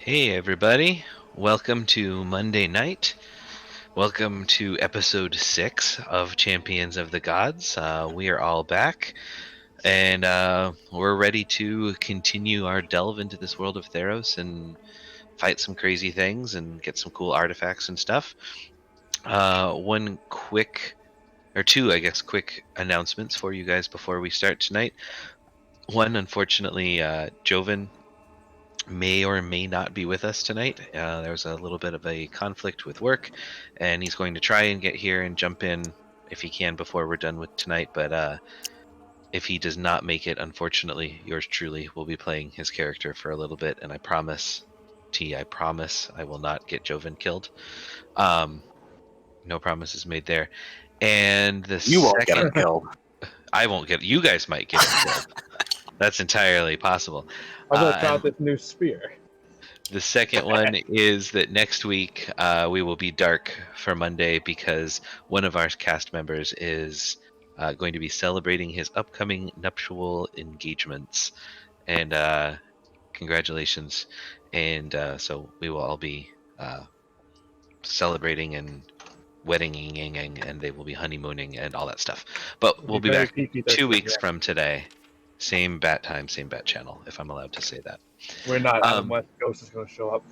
Hey everybody, welcome to Monday night. Welcome to episode 6 of Champions of the Gods. We are all back and we're ready to continue our delve into this world of Theros and fight some crazy things and get some cool artifacts and stuff. One quick, or two, I guess, quick announcements for you guys before we start tonight. One, unfortunately, Joven may or may not be with us tonight. There's a little bit of a conflict with work, and he's going to try and get here and jump in if he can before we're done with tonight. But if he does not make it, unfortunately, yours truly will be playing his character for a little bit, and I promise, I promise I will not get Joven killed. Um, no promises made there. And the You won't get him second, killed. I won't get. You guys might get him killed. That's entirely possible. I'm gonna try And out this new spear. the second one is that next week we will be dark for Monday because one of our cast members is going to be celebrating his upcoming nuptial engagements. And congratulations. And so we will all be celebrating and weddinging, and they will be honeymooning and all that stuff. But we'll be very back peaky 2 Thursday, weeks yeah. from today. Same bat time, same bat channel, if I'm allowed to say that. We're not Adam West Ghost is gonna show up.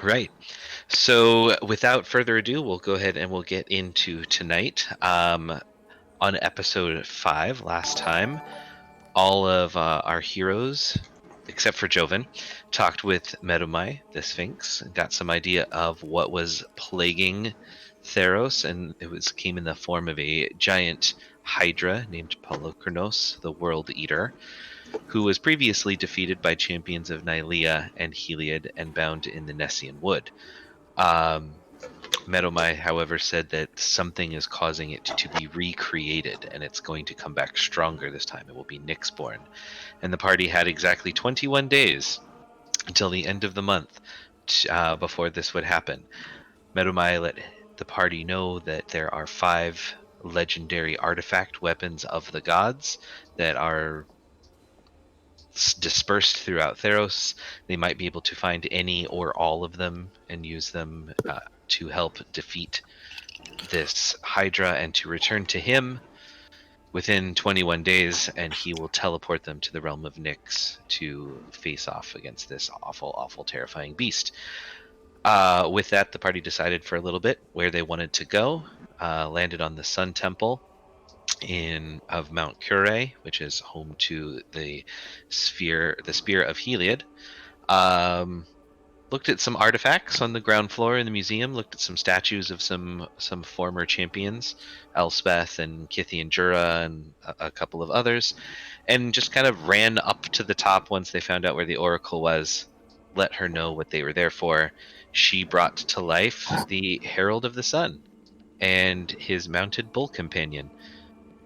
Right. So without further ado, we'll go ahead and we'll get into tonight. On episode 5, last time, all of our heroes, except for Joven, talked with Medumai, the Sphinx, and got some idea of what was plaguing Theros, and came in the form of a giant hydra named Polochronos, the World Eater, who was previously defeated by champions of Nylea and Heliod and bound in the Nessian Wood. Medumai, however, said that something is causing it to be recreated, and it's going to come back stronger this time. It will be Nyxborn. And the party had exactly 21 days until the end of the month before this would happen. Medumai let the party know that there are 5 legendary artifact weapons of the gods that are dispersed throughout Theros. They might be able to find any or all of them and use them to help defeat this Hydra and to return to him within 21 days, and he will teleport them to the realm of Nyx to face off against this awful, awful, terrifying beast. With that, the party decided for a little bit where they wanted to go, landed on the Sun Temple of Mount Kure, which is home to the spear of Heliod. Looked at some artifacts on the ground floor in the museum. Looked at some statues of some former champions, Elspeth and Kithian Jura and a couple of others, and just kind of ran up to the top once they found out where the Oracle was. Let her know what they were there for. She brought to life the Herald of the Sun and his mounted bull companion.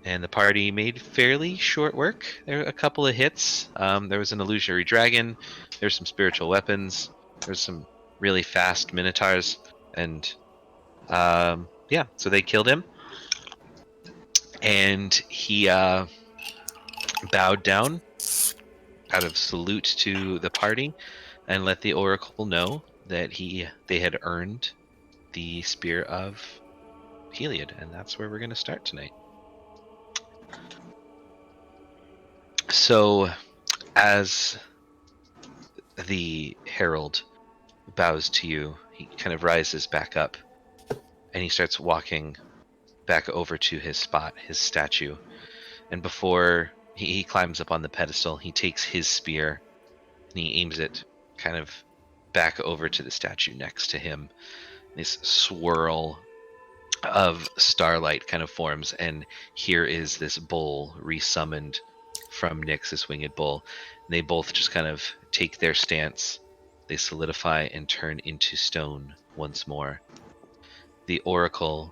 And the party made fairly short work. There were a couple of hits. There was an illusionary dragon. There's some spiritual weapons. There's some really fast minotaurs. And yeah, so they killed him. And he bowed down out of salute to the party and let the Oracle know that they had earned the Spear of Heliod. And that's where we're going to start tonight. So, as the herald bows to you, he kind of rises back up, and he starts walking back over to his spot, his statue. And before he climbs up on the pedestal, he takes his spear, and he aims it kind of back over to the statue next to him. This swirl of starlight kind of forms, and here is this bull resummoned from Nyx, this winged bull. And they both just kind of take their stance. They solidify and turn into stone once more. The Oracle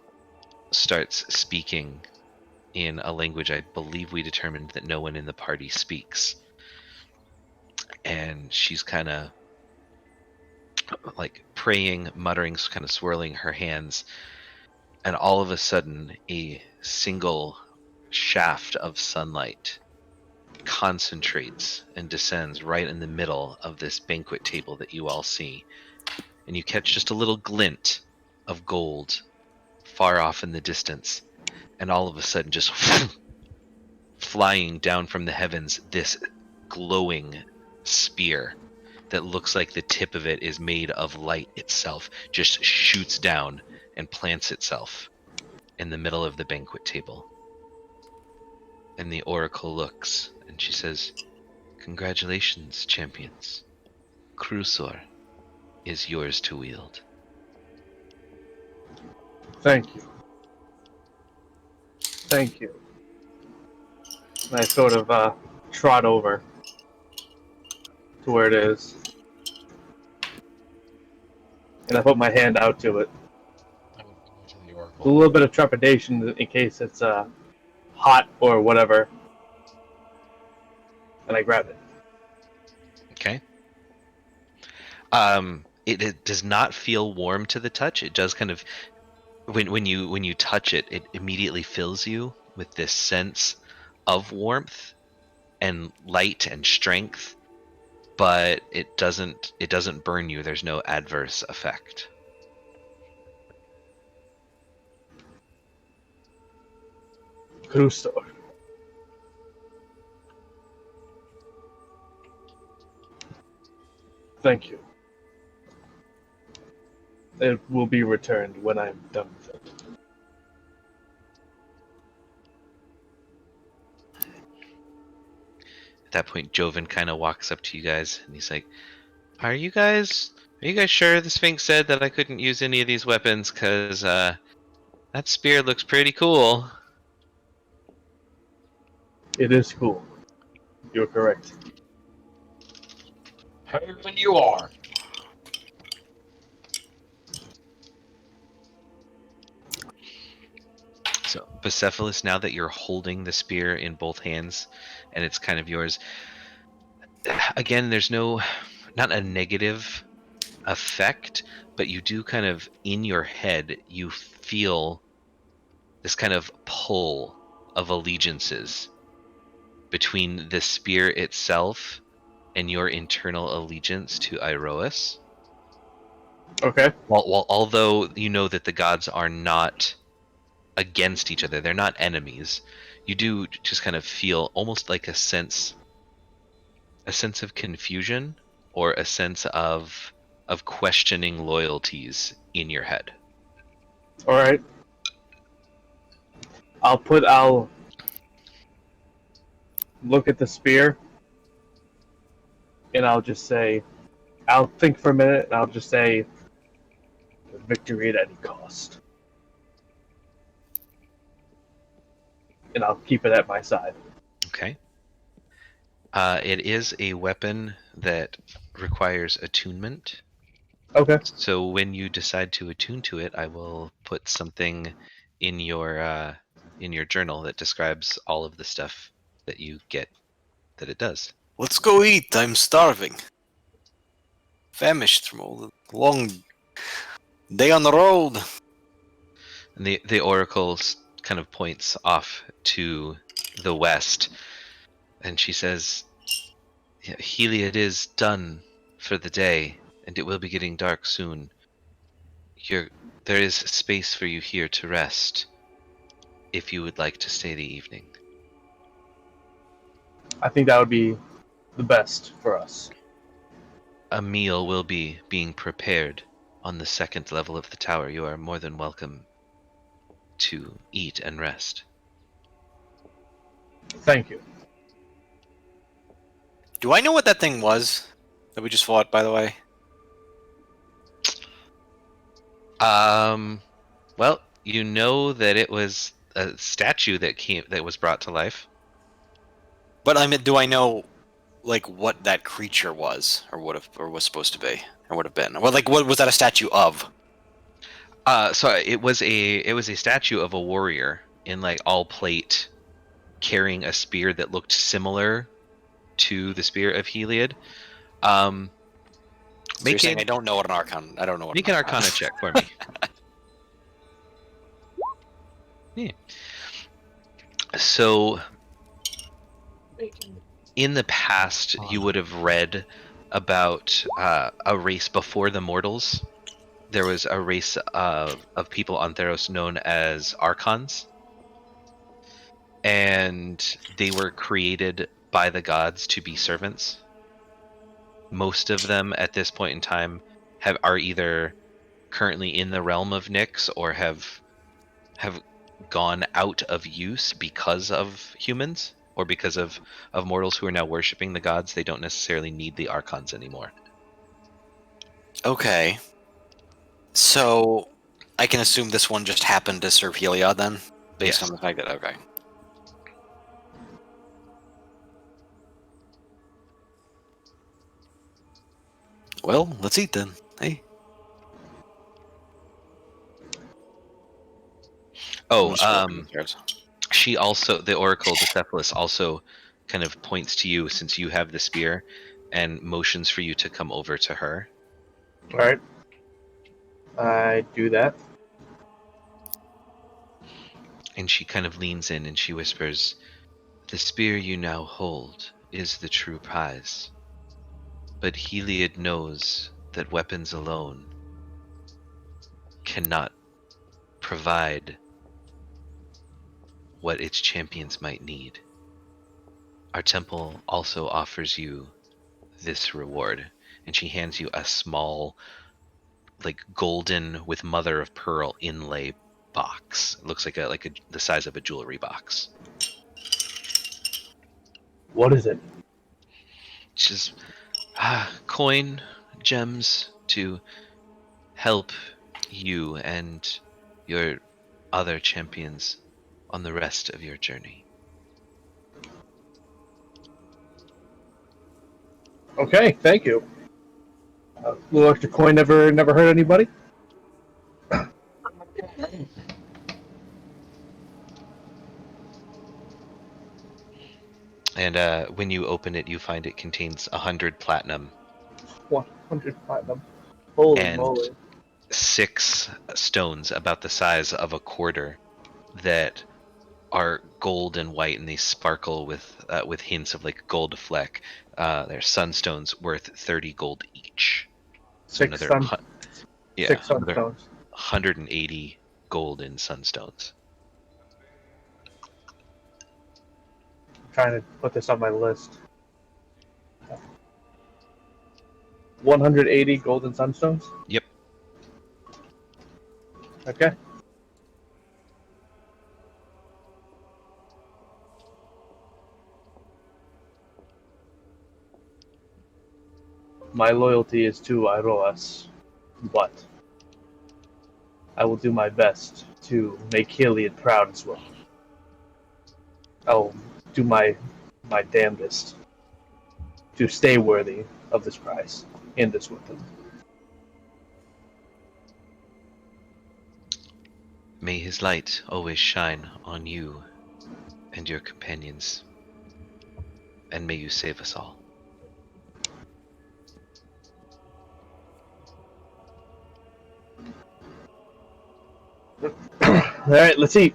starts speaking in a language I believe we determined that no one in the party speaks. And she's kind of like praying, muttering, kind of swirling her hands. And all of a sudden, a single shaft of sunlight concentrates and descends right in the middle of this banquet table that you all see. And you catch just a little glint of gold far off in the distance. And all of a sudden, just flying down from the heavens, this glowing spear that looks like the tip of it is made of light itself just shoots down and plants itself in the middle of the banquet table. And the oracle looks and she says, "Congratulations, champions. Krusor is yours to wield." Thank you. Thank you. And I sort of trot over to where it is. And I put my hand out to it. I would go to the A oracle. little bit of trepidation in case it's hot or whatever. And I grab it. Okay. It does not feel warm to the touch. It does kind of, when you touch it, it immediately fills you with this sense of warmth and light and strength, but it doesn't burn you. There's no adverse effect. Krusor. Thank you. It will be returned when I'm done with it. At that point, Joven kind of walks up to you guys and he's like, Are you guys sure the Sphinx said that I couldn't use any of these weapons? Because that spear looks pretty cool." It is cool. You're correct. Higher than you are. So, Bucephalus, now that you're holding the spear in both hands and it's kind of yours, again, there's not a negative effect, but you do kind of, in your head, you feel this kind of pull of allegiances between the spear itself and your internal allegiance to Iroas. Okay. While although you know that the gods are not against each other, they're not enemies, you do just kind of feel almost like a sense of confusion or a sense of questioning loyalties in your head. All right. I'll look at the spear and I'll just say, I'll think for a minute and I'll just say, victory at any cost. And I'll keep it at my side. Okay. It is a weapon that requires attunement. Okay. So when you decide to attune to it, I will put something in your journal that describes all of the stuff that you get that it does. Let's go eat. I'm starving. Famished from all the long day on the road. And the oracle kind of points off to the west, and she says, "Heliod is done for the day, and it will be getting dark soon. There is space for you here to rest, if you would like to stay the evening." I think that would be the best for us. A meal will be being prepared on the second level of the tower. You are more than welcome to eat and rest. Thank you. Do I know what that thing was that we just fought, by the way? Well, you know that it was a statue that was brought to life. But I mean, do I know, like, what that creature was, or was supposed to be, or would have been? Well, like, what was that a statue of? So it was a statue of a warrior in like all plate, carrying a spear that looked similar to the spear of Heliod. So you're saying I don't know what an archon. I don't know what. Make an Arcana check for me. Yeah. So in the past, you would have read about a race before the mortals. There was a race of people on Theros known as Archons, and they were created by the gods to be servants. Most of them at this point in time are either currently in the realm of Nyx or have gone out of use because of humans or because of mortals who are now worshiping the gods. They don't necessarily need the Archons anymore. Okay. So I can assume this one just happened to serve Heliod then, based Yes. on the fact that okay. Well, let's eat then. Hey. Oh, I'm just walking upstairs. she also, the Oracle Decephalus also kind of points to you since you have the spear and motions for you to come over to her. All right. I do that. And she kind of leans in and she whispers, "The spear you now hold is the true prize. But Heliod knows that weapons alone cannot provide what its champions might need. Our temple also offers you this reward." And she hands you a small, like golden with mother of pearl inlay box. It looks like the size of a jewelry box. What is it? It's just coin, gems to help you and your other champions on the rest of your journey. Okay, thank you. Little extra coin never hurt anybody. And when you open it, you find it contains 100 platinum 100 platinum. Holy and moly! 6 stones about the size of a quarter that are gold and white, and they sparkle with hints of like gold fleck. They're sunstones worth 30 gold each. So Six another another sunstones. 180 gold in sunstones. I'm trying to put this on my list. 180 golden sunstones. Yep. Okay. My loyalty is to Iroas, but I will do my best to make Heliod proud as well. I'll do my damnedest to stay worthy of this prize and this weapon. May his light always shine on you and your companions, and may you save us all. All right, let's eat.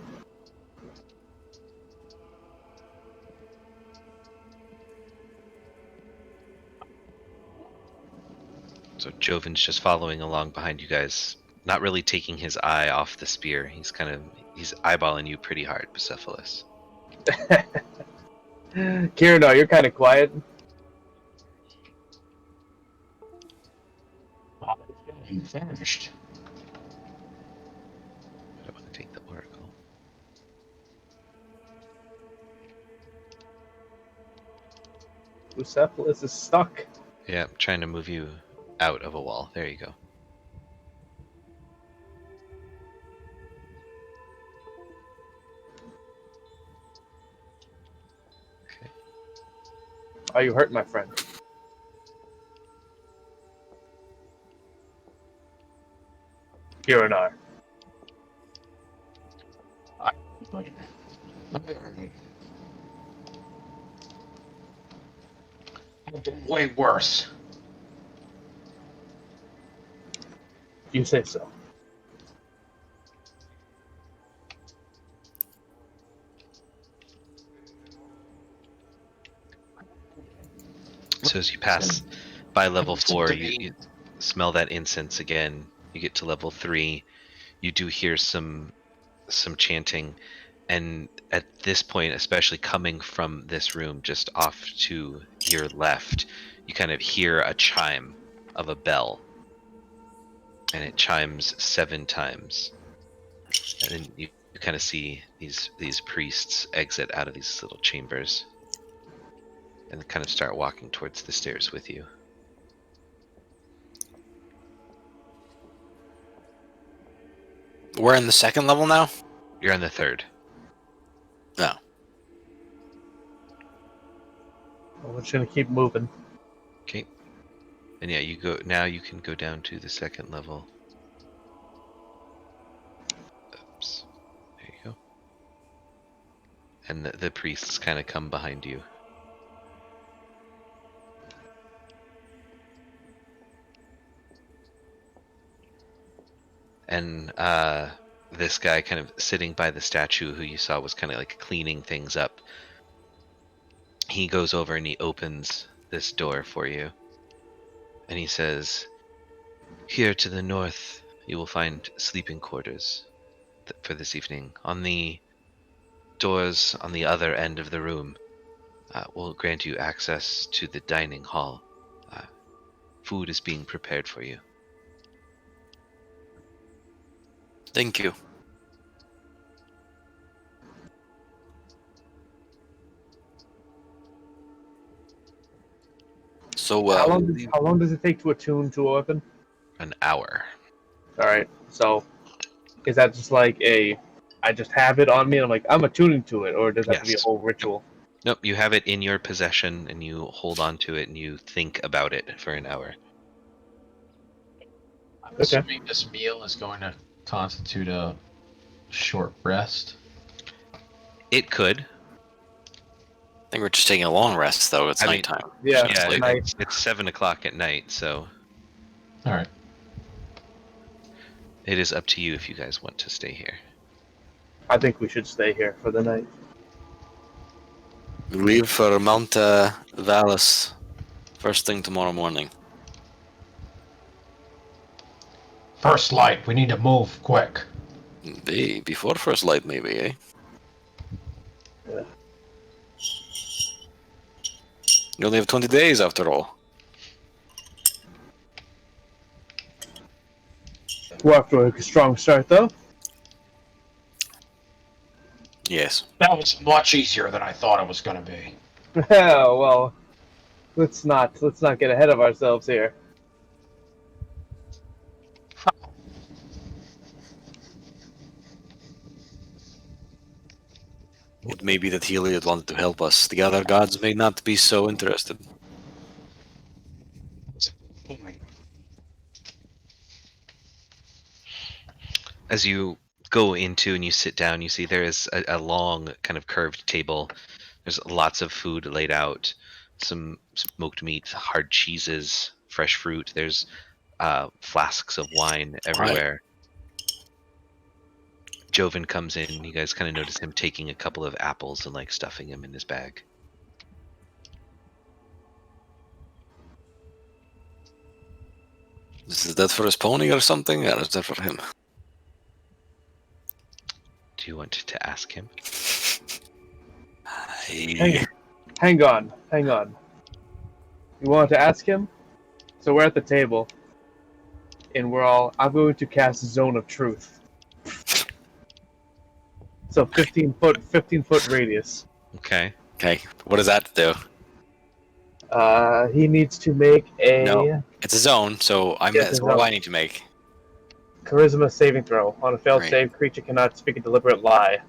So Joven's just following along behind you guys, not really taking his eye off the spear. He's eyeballing you pretty hard, Bucephalus. Kirino, you're kind of quiet. You finished. I don't want to take the oracle. Bucephalus is stuck. Yeah, I'm trying to move you out of a wall. There you go. Okay. Are you hurt, my friend? Kirinar. Way worse. You say so. So as you pass by level Listen 4, to you, me. you smell that incense again. You get to level 3. You do hear some chanting, and at this point, especially coming from this room just off to your left, you kind of hear a chime of a bell, and it chimes 7 times. And then you kind of see these priests exit out of these little chambers and kind of start walking towards the stairs with you. We're in the second level now? You're on the 3rd. No. Well, we're just gonna keep moving. Okay. And yeah, you go now. You can go down to the 2nd level. Oops. There you go. And the priests kind of come behind you. And this guy kind of sitting by the statue who you saw was kind of like cleaning things up. He goes over and he opens this door for you. And he says, "Here to the north, you will find sleeping quarters for this evening. On the doors on the other end of the room will grant you access to the dining hall. Food is being prepared for you." Thank you. So, How long does it take to attune to a weapon? An hour. All right. So, is that just like I just have it on me and I'm attuning to it, or does that have to be a Yes. whole ritual? Nope, you have it in your possession and you hold on to it and you think about it for an hour. I'm assuming this meal is going to constitute a short rest. It could. I think we're just taking a long rest, though. It's I mean, nighttime. Yeah. Yeah, Sleep. it's 7 o'clock at night, so All right. it is up to you if you guys want to stay here. I think we should stay here for the night. We leave for Mount Vallis first thing tomorrow morning. First light. We need to move quick. Before first light, maybe, eh? Yeah. You only have 20 days, after all. We're off to a strong start, though. Yes. That was much easier than I thought it was going to be. Well, let's not get ahead of ourselves here. It may be that Heliod wanted to help us. The other gods may not be so interested. As you go into and you sit down, you see there is a long kind of curved table. There's lots of food laid out, some smoked meat, hard cheeses, fresh fruit. There's flasks of wine everywhere. Joven comes in. You guys kind of notice him taking a couple of apples and like stuffing them in his bag. Is that for his pony or something, or is that for him? Do you want to ask him? Hang on. You want to ask him? So we're at the table, and I'm going to cast Zone of Truth. So 15 foot radius. Okay. Okay, what does that do? He needs to make a No. It's a zone, so Yes, it's so what do a I need to make? charisma saving throw. On a failed Right. save, creature cannot speak a deliberate lie.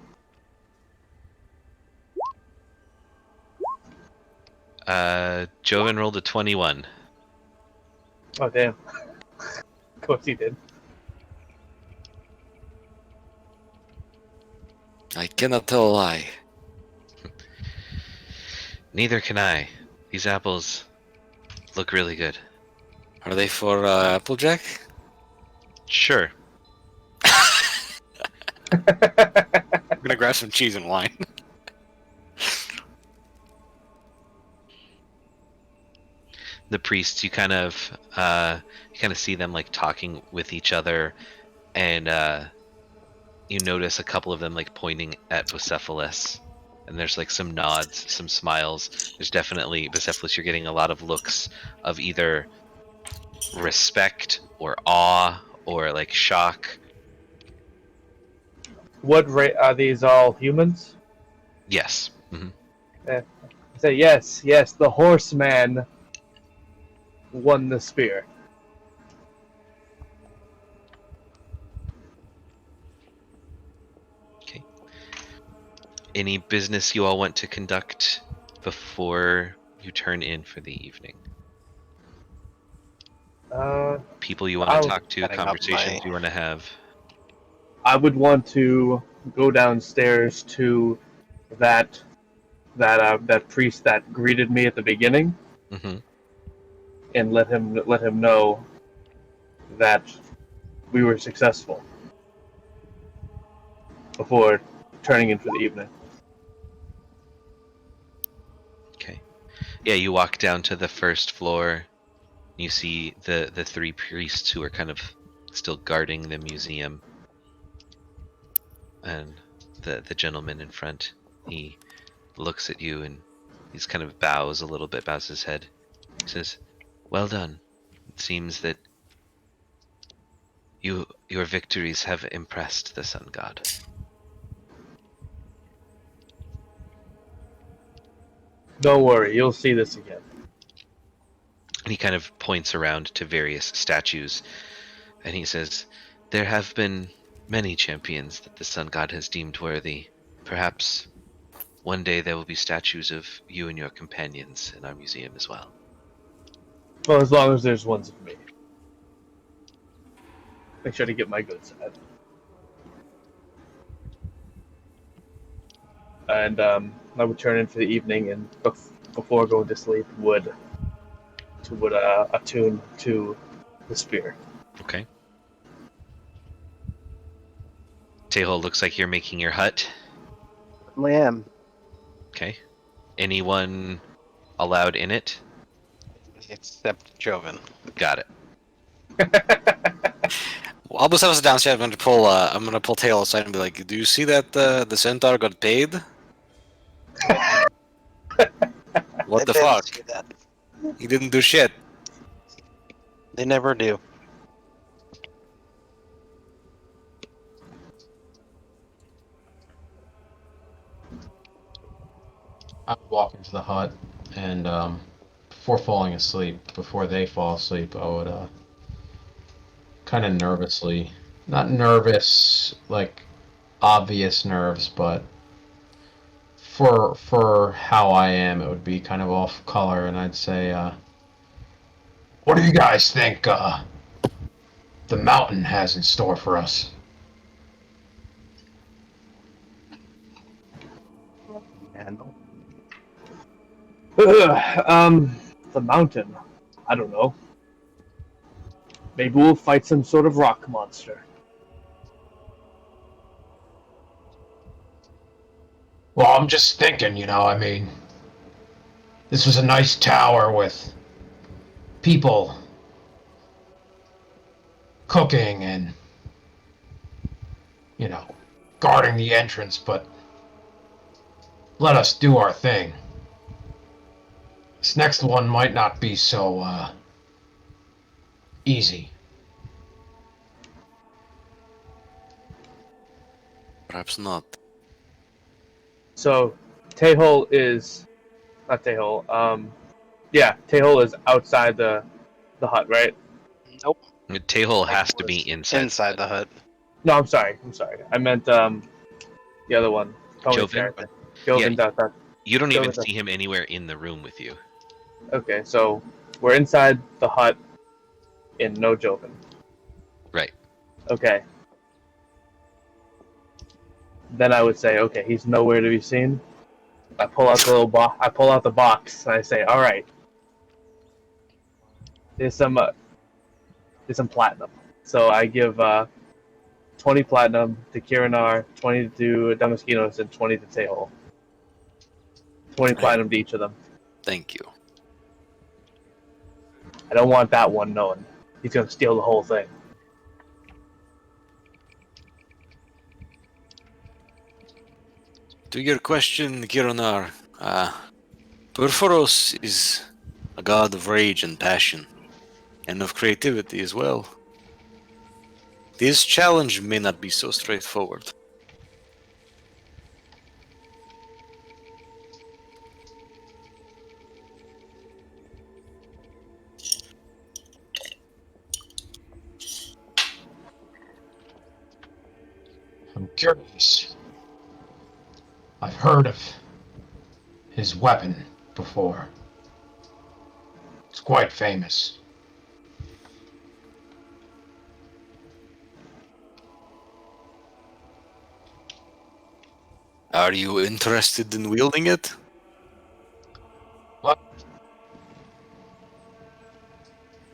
Joven rolled a 21. Oh damn! Of course he did. I cannot tell a lie. Neither can I. These apples look really good. Are they for Applejack? Sure. I'm gonna grab some cheese and wine. the priests, you kind of see them like talking with each other, and you notice a couple of them like pointing at Bucephalus, and there's like some nods, some smiles. There's definitely Bucephalus. You're getting a lot of looks of either respect or awe or like shock. What are these all humans? Yes. I say yes, the horseman won the spear. Okay. Any business you all want to conduct before you turn in for the evening? People you want to talk to, setting up conversations my- you want to have. I would want to go downstairs to that priest that greeted me at the beginning, Mm-hmm. and let him know that we were successful before turning in for the evening. Okay. Yeah, you walk down to the first floor. You see the three priests who are kind of still guarding the museum. And the gentleman in front, he looks at you and he's kind of bows a little bit, bows his head. He says, "Well done. It seems that your victories have impressed the Sun God." Don't worry, you'll see this again. And he kind of points around to various statues, and he says, "There have been many champions that the Sun God has deemed worthy. Perhaps one day there will be statues of you and your companions in our museum as well." Well, as long as there's ones of me. Make sure to get my good side. And I would turn in for the evening, and before going to sleep, would attune to the spear. Okay. Teho, looks like you're making your hut. I am. Okay. Anyone allowed in it? Except Joven. Got it. Well, Albus was downstairs. I'm gonna pull Tail aside and be like, "Do you see that the centaur got paid? What the fuck? See that. He didn't do shit." They never do. I would walk into the hut, and before falling asleep, before they fall asleep, I would kind of nervously, not nervous like obvious nerves, but for how I am, it would be kind of off color, and I'd say, "What do you guys think the mountain has in store for us?" Handle. The mountain. I don't know. Maybe we'll fight some sort of rock monster. Well, I'm just thinking, I mean, this was a nice tower with people cooking and, guarding the entrance, but let us do our thing. This next one might not be so, easy. Perhaps not. So, Tehol is not Tehol. Tehol is outside the hut, right? Nope. Tehol has to be inside. the hut. No, I'm sorry. I meant the other one. Tony's Joven? character. Joven. Yeah. You don't even Joven. see him anywhere in the room with you. Okay, so we're inside the hut in no Joven. Right. Okay. Then I would say, okay, he's nowhere to be seen. I pull out the little box. I pull out the box and I say, all right. There's some platinum. So I give 20 platinum to Kirinar, 20 to Damaskinos, and 20 to Tehol. 20 platinum to each of them. Thank you. I don't want that one knowing. He's gonna steal the whole thing. To your question, Kiranar, Perforos is a god of rage and passion, and of creativity as well. This challenge may not be so straightforward. I'm curious. I've heard of his weapon before. It's quite famous. Are you interested in wielding it? What?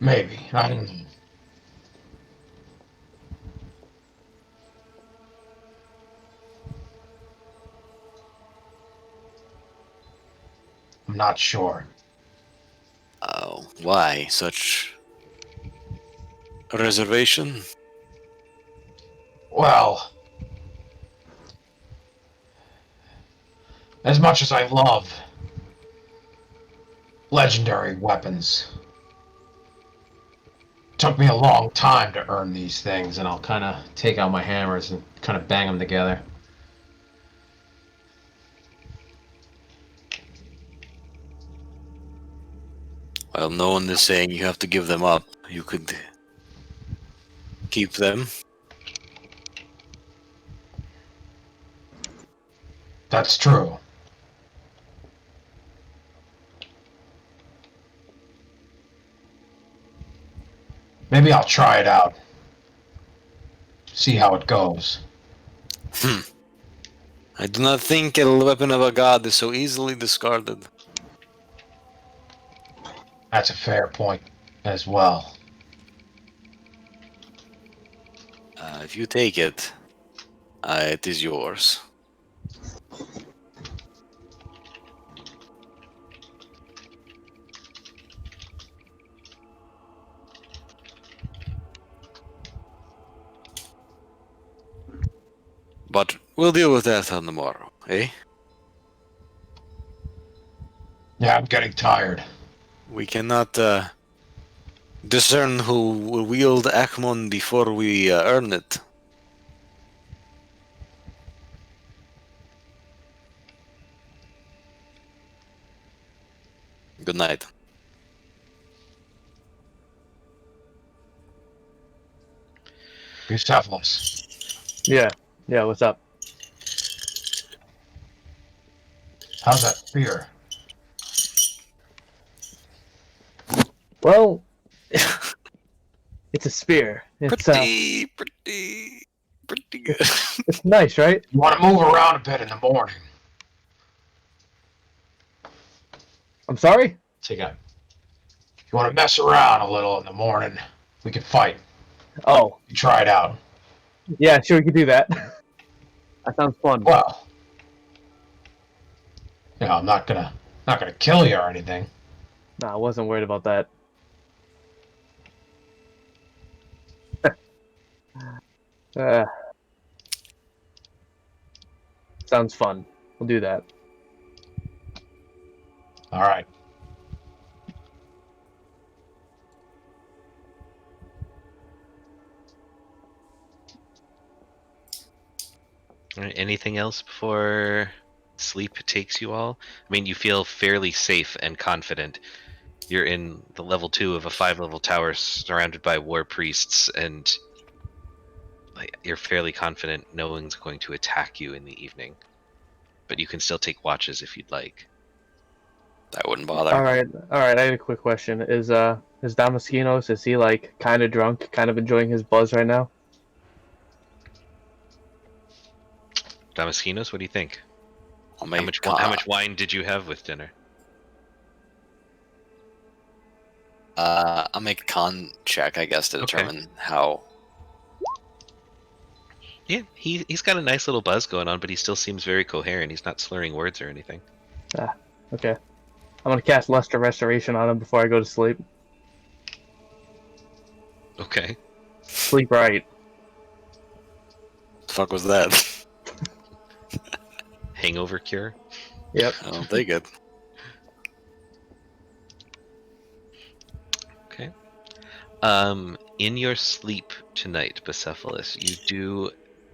Maybe. I don't know. I'm not sure. Oh, why such a reservation? Well, as much as I love legendary weapons, it took me a long time to earn these things, and I'll kind of take out my hammers and kind of bang them together. Well, no one is saying you have to give them up. You could keep them. That's true. Maybe I'll try it out. See how it goes. I do not think a weapon of a god is so easily discarded. That's a fair point as well. If you take it, it is yours. But we'll deal with that on the morrow, eh? Yeah, I'm getting tired. We cannot discern who will wield Akmon before we earn it. Good night. Bucephalus, Yeah. Yeah, what's up? how's that spear? Well, it's a spear. It's Pretty good. it's nice, right? You want to move around a bit in the morning. I'm sorry? Take out. You want to mess around a little in the morning, we can fight. Oh, You try it out. yeah, sure, we could do that. That sounds fun. Well, I'm not gonna kill you or anything. No, I wasn't worried about that. Sounds fun. We'll do that. All right. All right, anything else before sleep takes you all? I mean, you feel fairly safe and confident. You're in the level 2 of a 5-level tower surrounded by war priests, and you're fairly confident no one's going to attack you in the evening. But you can still take watches if you'd like. That wouldn't bother. All right. I had a quick question. Is Damaskinos, is he like kind of drunk, kind of enjoying his buzz right now? Damaskinos, what do you think? I'll How make much wine did you have with dinner? I'll make a con check, I guess, to Okay. determine how. Yeah, he's got a nice little buzz going on, but he still seems very coherent. He's not slurring words or anything. Okay. I'm gonna cast Luster Restoration on him before I go to sleep. Okay. Sleep right. The fuck was that? Hangover cure. Yep. I don't think it. Okay. In your sleep tonight, Bucephalus, you do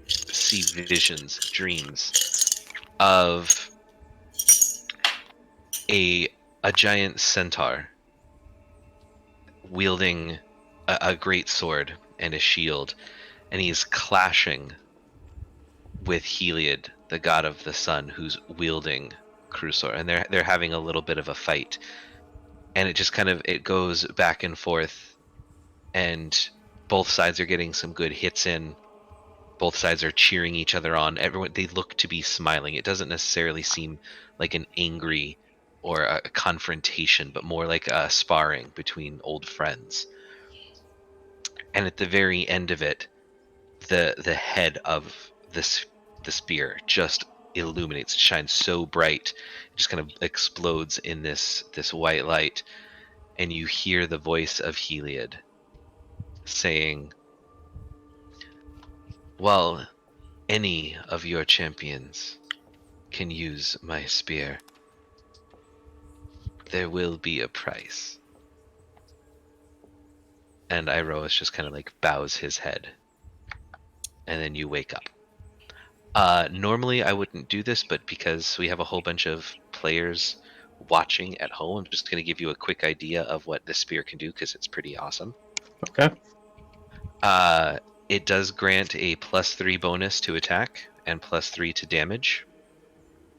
see visions, dreams of a giant centaur wielding a great sword and a shield, and he's clashing with Heliod, the god of the sun, who's wielding Crusaor, and they're having a little bit of a fight, and it just kind of it goes back and forth, and both sides are getting some good hits in. Both sides are cheering each other on. Everyone, they look to be smiling. It doesn't necessarily seem like an angry or a confrontation, but more like a sparring between old friends. And at the very end of it, the head of the spear just illuminates, shines so bright, it just kind of explodes in this white light, and you hear the voice of Heliod saying, "Well, any of your champions can use my spear. There will be a price." And Iroas just kind of like bows his head. And then you wake up. Normally I wouldn't do this, but because we have a whole bunch of players watching at home, I'm just going to give you a quick idea of what the spear can do because it's pretty awesome. Okay. It does grant a +3 bonus to attack and +3 to damage.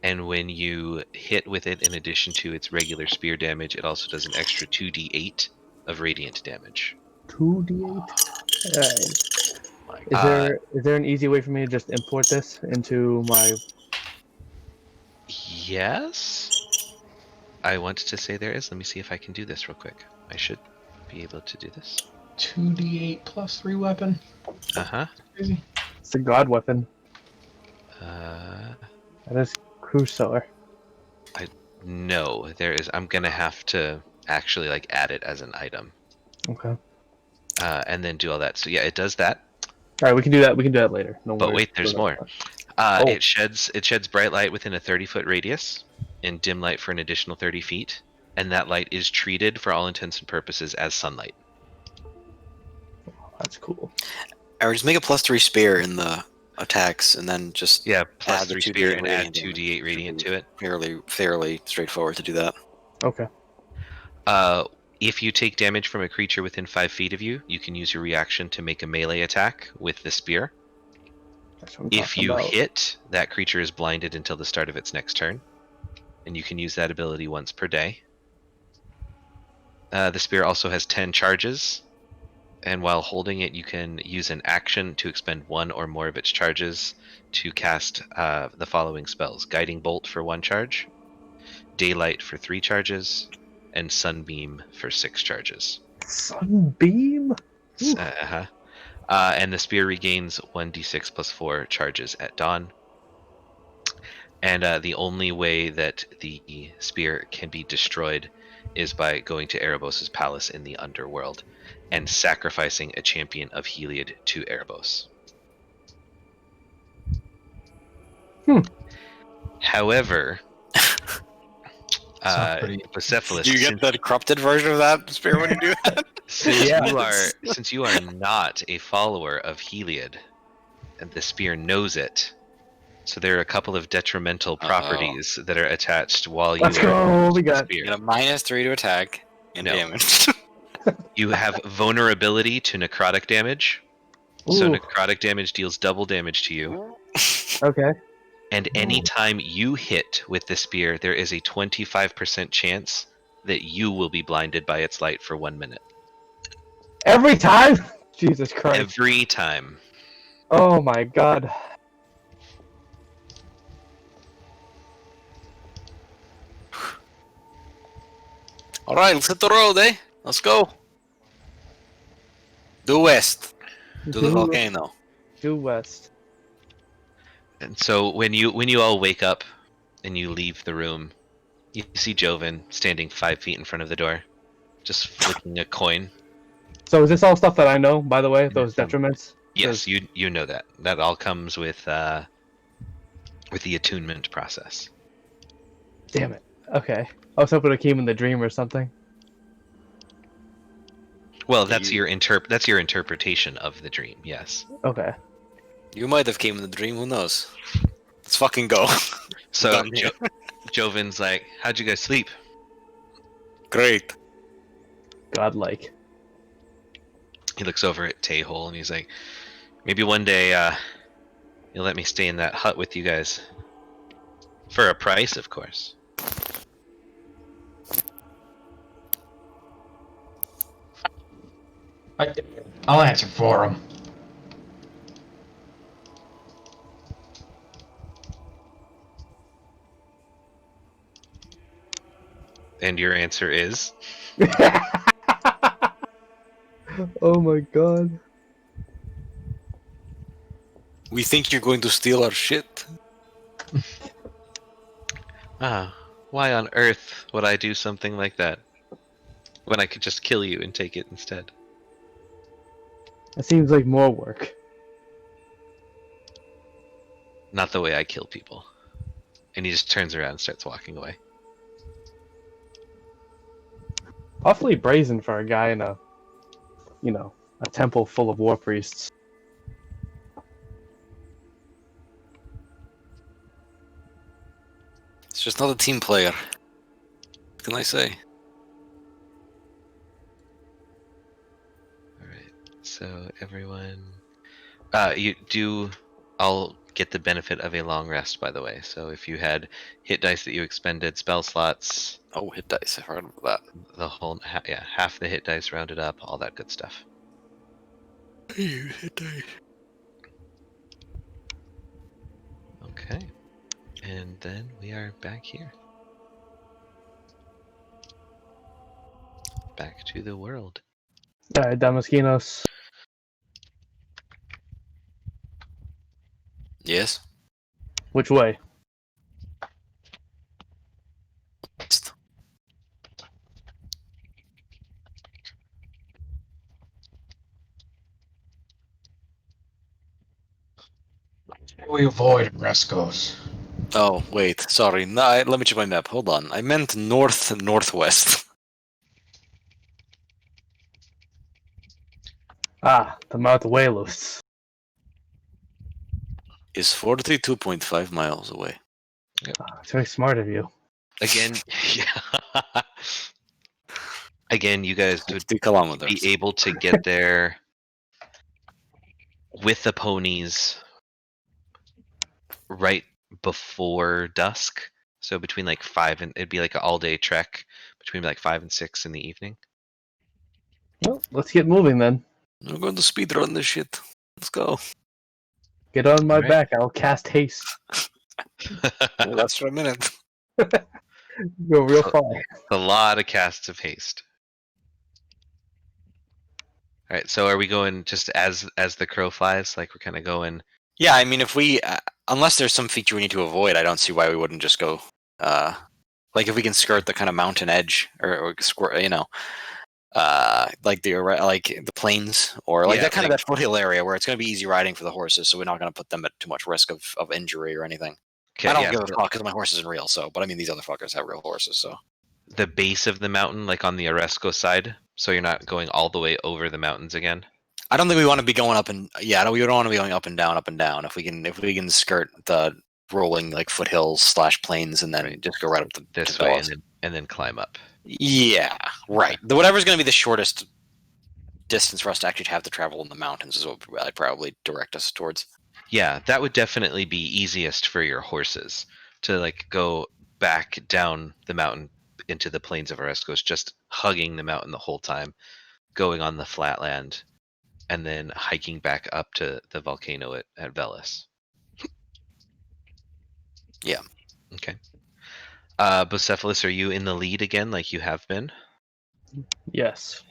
And when you hit with it, in addition to its regular spear damage, it also does an extra 2d8 of radiant damage. 2d8. My Is there an easy way for me to just import this into my? Yes? I wanted to say there is. Let me see if I can do this real quick. I should be able to do this. 2d8 plus 3 weapon. Uh-huh. Crazy. It's a god weapon. That no, there is. I'm gonna have to actually like add it as an item, Okay. and then do all that. So yeah, it does that. All right, we can do that. We can do that later. No But worries. wait, there's more. Oh. It sheds bright light within a 30-foot radius, and dim light for an additional 30 feet, and that light is treated for all intents and purposes as sunlight. That's cool. Or just make a +3 spear in the attacks, and then just Yeah, add the +3 2d8 spear and add radiant damage. 2d8 radiant to it. Fairly straightforward to do that. Okay. If you take damage from a creature within 5 feet of you, you can use your reaction to make a melee attack with the spear. That's what I'm If talking you about. hit, that creature is blinded until the start of its next turn, and you can use that ability once per day. The spear also has 10 charges, and while holding it, you can use an action to expend one or more of its charges to cast the following spells: Guiding Bolt for 1 charge, Daylight for 3 charges, and Sunbeam for 6 charges. Sunbeam. Ooh. And the spear regains 1d6 plus 4 charges at dawn. And the only way that the spear can be destroyed is by going to Erebos' palace in the underworld and sacrificing a champion of Heliod to Erebos. However, Sounds pretty- Bucephalus, Do you get the corrupted version of that spear when you do that? since you are not a follower of Heliod, and the spear knows it, so there are a couple of detrimental properties that are attached while you Let's go. What we got? You get a -3 to attack and No. damage. You have vulnerability to necrotic damage. So Ooh. necrotic damage deals double damage to you. Okay. And anytime you hit with the spear, there is a 25% chance that you will be blinded by its light for 1 minute. Every time. Jesus Christ. Every time. Oh my God. All right, let's hit the road, eh? Let's go. Due west to the volcano. Due west. And so when you all wake up and you leave the room, you see Joven standing 5 feet in front of the door, just flicking a coin. So is this all stuff that I know, by the way, those Some- detriments? Yes, you know that. That all comes with the attunement process. Damn it. Okay. I was hoping it came in the dream or something. Well, Yeah, that's that's your interpretation of the dream. Yes. Okay. You might have came in the dream. Who knows? Let's fucking go. So Done here. Joven's like, "How'd you guys sleep?" Great. Godlike. He looks over at Tay-Hole and he's like, "Maybe one day you'll let me stay in that hut with you guys for a price, of course." I'll answer for him. And your answer is? Oh my god. We think you're going to steal our shit. Why on earth would I do something like that when I could just kill you and take it instead? That seems like more work. Not the way I kill people. And he just turns around and starts walking away. Awfully brazen for a guy in a, a temple full of war priests. It's just not a team player. What can I say? Alright, so everyone... I'll get the benefit of a long rest, by the way. So if you had hit dice that you expended, spell slots, Oh, hit dice. I heard of that. the whole... half the hit dice rounded up, all that good stuff. Hit dice. Okay. And then we are back here. Back to the world. Alright, Damaskinos. Yes. Which way? We avoid Rescos. Oh, wait. Sorry. No, let me check my map. Hold on. I meant north-northwest. Ah, the Mount Whalus. Is 42.5 miles away. Ah, it's very smart of you. Again, yeah. Again, you guys would 50 kilometers. be able to get there with the ponies right before dusk. So between like 5 and it'd be like an all-day trek between like 5 and 6 in the evening. Well, let's get moving then. We're going to speedrun this shit. Let's go. Get on my Alright. back. I'll cast haste. Well, that's for a minute. Go real far. A lot of casts of haste. All right, so are we going just as the crow flies? Like we're kind of going. Yeah, I mean, if we, unless there's some feature we need to avoid, I don't see why we wouldn't just go, like if we can skirt the kind of mountain edge or like the plains or like Yeah, that kind like- of that foothill area where it's going to be easy riding for the horses, so we're not going to put them at too much risk of injury or anything. Okay, I don't yeah, give a so fuck because my horse isn't real, so, but I mean, these other fuckers have real horses, so. the base of the mountain, like on the Oresco side, so you're not going all the way over the mountains again. I don't think we want to be going up and we don't want to be going up and down. If we can skirt the rolling like foothills / plains and then just go right up to This to way, Velas. and then climb up. Yeah, right. Whatever's going to be the shortest distance for us to actually have to travel in the mountains is what I'd probably direct us towards. Yeah, that would definitely be easiest for your horses to like go back down the mountain into the plains of Orescos, just hugging the mountain the whole time, going on the flatland, and then hiking back up to the volcano at Velas. Yeah. Okay. Bucephalus, are you in the lead again like you have been? Yes.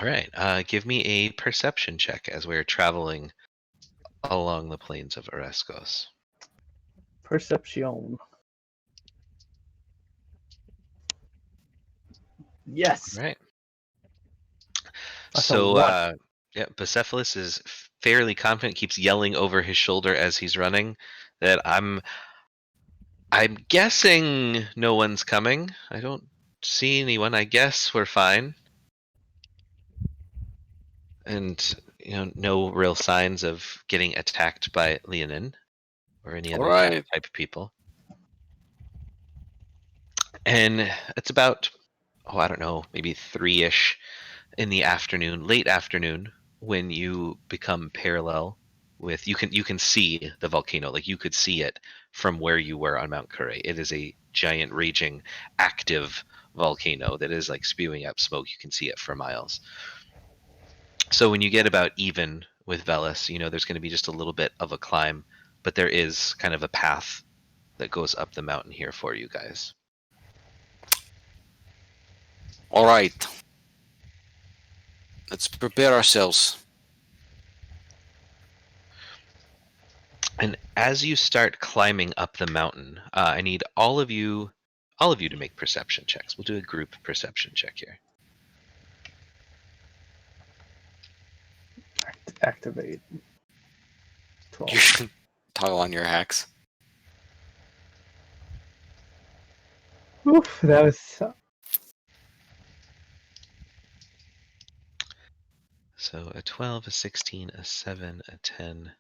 All right. Give me a perception check as we're traveling along the plains of Orescos. Perception. Yes. All right. So, what? yeah, Bucephalus is fairly confident, keeps yelling over his shoulder as he's running that I'm guessing no one's coming. I don't see anyone. I guess we're fine. And no real signs of getting attacked by Leonin or any other Alright. type of people. And it's about, I don't know, maybe 3-ish in the afternoon, late afternoon, when you become parallel with you can see the volcano. Like you could see it from where you were on Mount Kure. It is a giant, raging, active volcano that is like spewing up smoke. You can see it for miles. So when you get about even with Veles, there's going to be just a little bit of a climb, but there is kind of a path that goes up the mountain here for you guys. Alright. Let's prepare ourselves. And as you start climbing up the mountain, I need all of you to make perception checks. We'll do a group perception check here. Activate. 12. You should toggle on your hacks. Oof, that was. So a 12, a 16, a 7, a 10.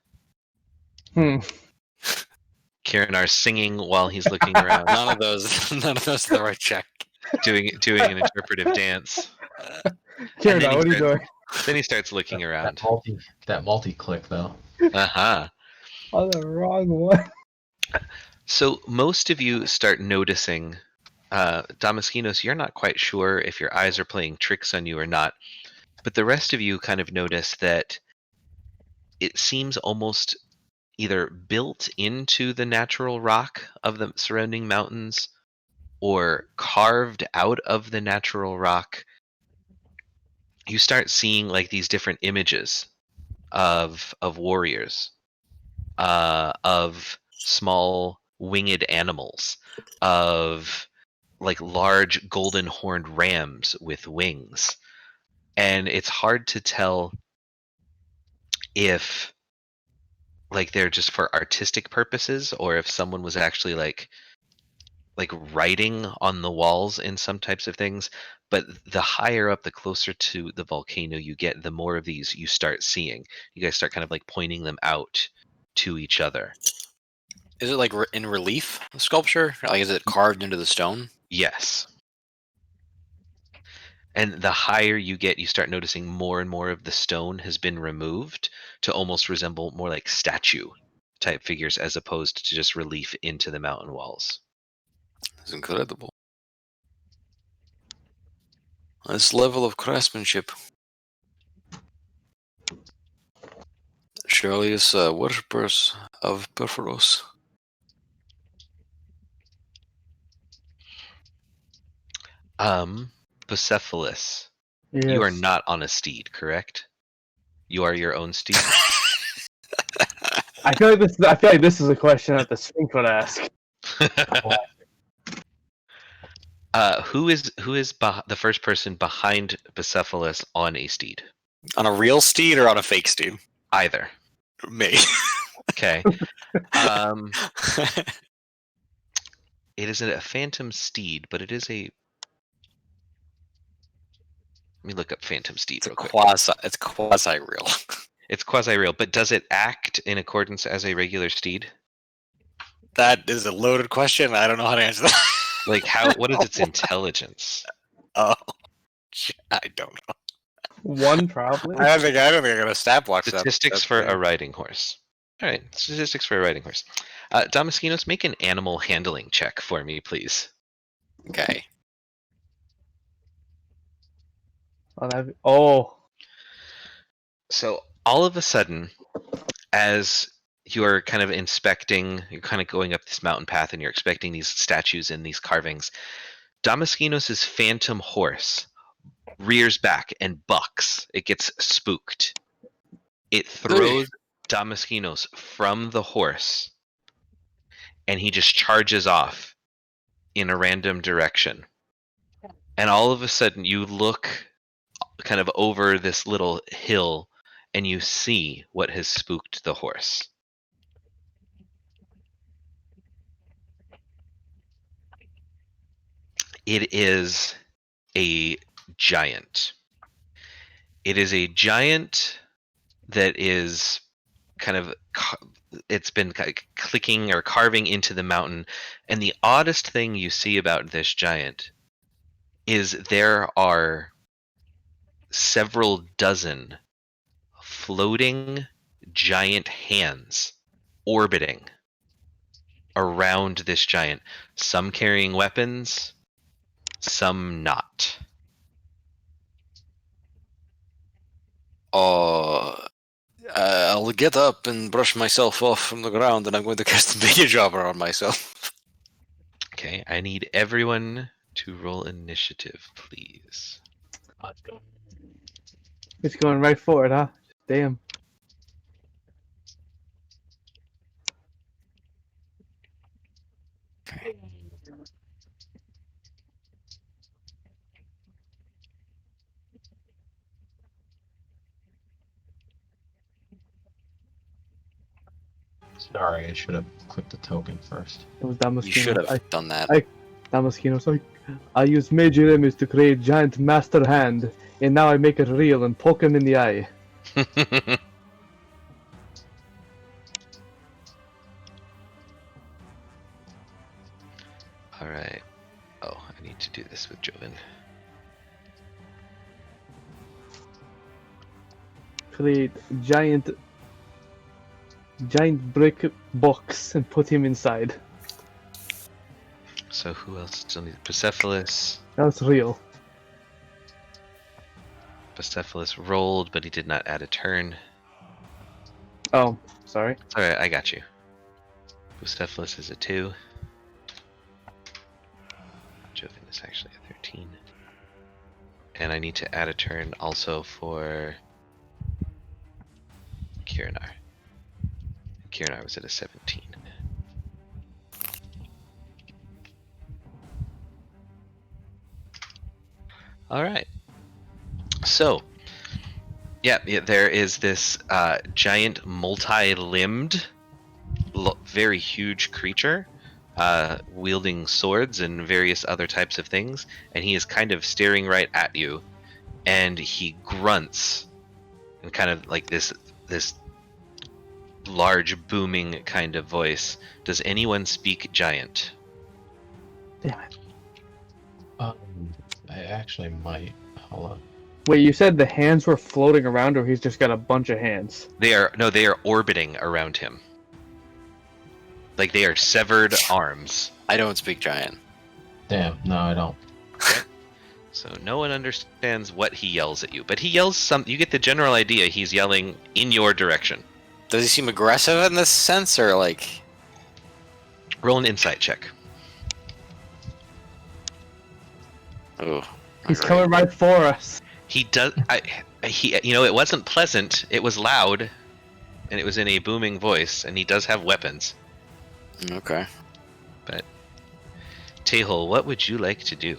Kieran singing while he's looking around, None of those are the right check. doing an interpretive dance. Kieran, then he what are you starts- doing? Then he starts looking around. That multi-click though. Uh-huh. On the wrong one. So most of you start noticing, Damaskinos, you're not quite sure if your eyes are playing tricks on you or not, but the rest of you kind of notice that it seems almost either built into the natural rock of the surrounding mountains or carved out of the natural rock. You start seeing like these different images of warriors, of small winged animals, of like large golden horned rams with wings. And it's hard to tell if like they're just for artistic purposes or if someone was actually like writing on the walls in some types of things. But the higher up, the closer to the volcano you get, the more of these you start seeing. You guys start kind of like pointing them out to each other. Is it like in relief sculpture? Like, is it carved into the stone? Yes. And the higher you get, you start noticing more and more of the stone has been removed to almost resemble more like statue type figures as opposed to just relief into the mountain walls. It's incredible. This level of craftsmanship surely is worshippers of Perforos. Bucephalus, Yes. you are not on a steed, correct? You are your own steed. I feel like this is a question that the Sphinx would ask. Who is the first person behind Bucephalus on a steed? On a real steed or on a fake steed? Either. Me. Okay. It is a phantom steed, but it is a. Let me look up phantom steed real quick. It's quasi real. It's quasi real, but does it act in accordance as a regular steed? That is a loaded question. I don't know how to answer that. Like what is its intelligence? Oh, I don't know. One probably. I don't think I got a stopwatch. Statistics for a riding horse. All right, statistics for a riding horse. Damaskinos, make an animal handling check for me, please. Okay. Oh. So all of a sudden, as you're kind of inspecting, you're kind of going up this mountain path and you're expecting these statues and these carvings, Damaskinos' phantom horse rears back and bucks. It gets spooked. It throws Damaskinos from the horse and he just charges off in a random direction. And all of a sudden you look kind of over this little hill, and you see what has spooked the horse. It is a giant. It is a giant that is kind of it's been clicking or carving into the mountain, and the oddest thing you see about this giant is there are several dozen floating giant hands orbiting around this giant, some carrying weapons, some not. I'll get up and brush myself off from the ground, and I'm going to cast Mage Jobber on myself. Okay, I need everyone to roll initiative, please. Let's go. It's going right for it, huh? Damn. Sorry, I should have clicked the token first. It was Damaskino. You should have done that. Damaskino, sorry. I used major image to create giant master hand, and now I make it real and poke him in the eye. All right. Oh, I need to do this with Joven. Create giant brick box and put him inside. So who else still needs Persepolis? That's real. Persepolis rolled, but he did not add a turn. Oh, sorry. Alright, I got you. Persepolis is a 2. Joven is actually a 13. And I need to add a turn also for Kirinar. Kirinar was at a 17. Alright. So, yeah, there is this giant multi-limbed, very huge creature wielding swords and various other types of things, and he is kind of staring right at you, and he grunts in kind of like this large booming kind of voice. Does anyone speak giant? Damn it. I actually might. Hold on. Wait, you said the hands were floating around, or he's just got a bunch of hands? They are orbiting around him. Like they are severed arms. I don't speak giant. Damn, no, I don't. So no one understands what he yells at you, but he yells some. You get the general idea. He's yelling in your direction. Does he seem aggressive in this sense, or like? Roll an insight check. Oh, He's coming right for us. He does. It wasn't pleasant. It was loud, and it was in a booming voice. And he does have weapons. Okay. But Tehol, what would you like to do?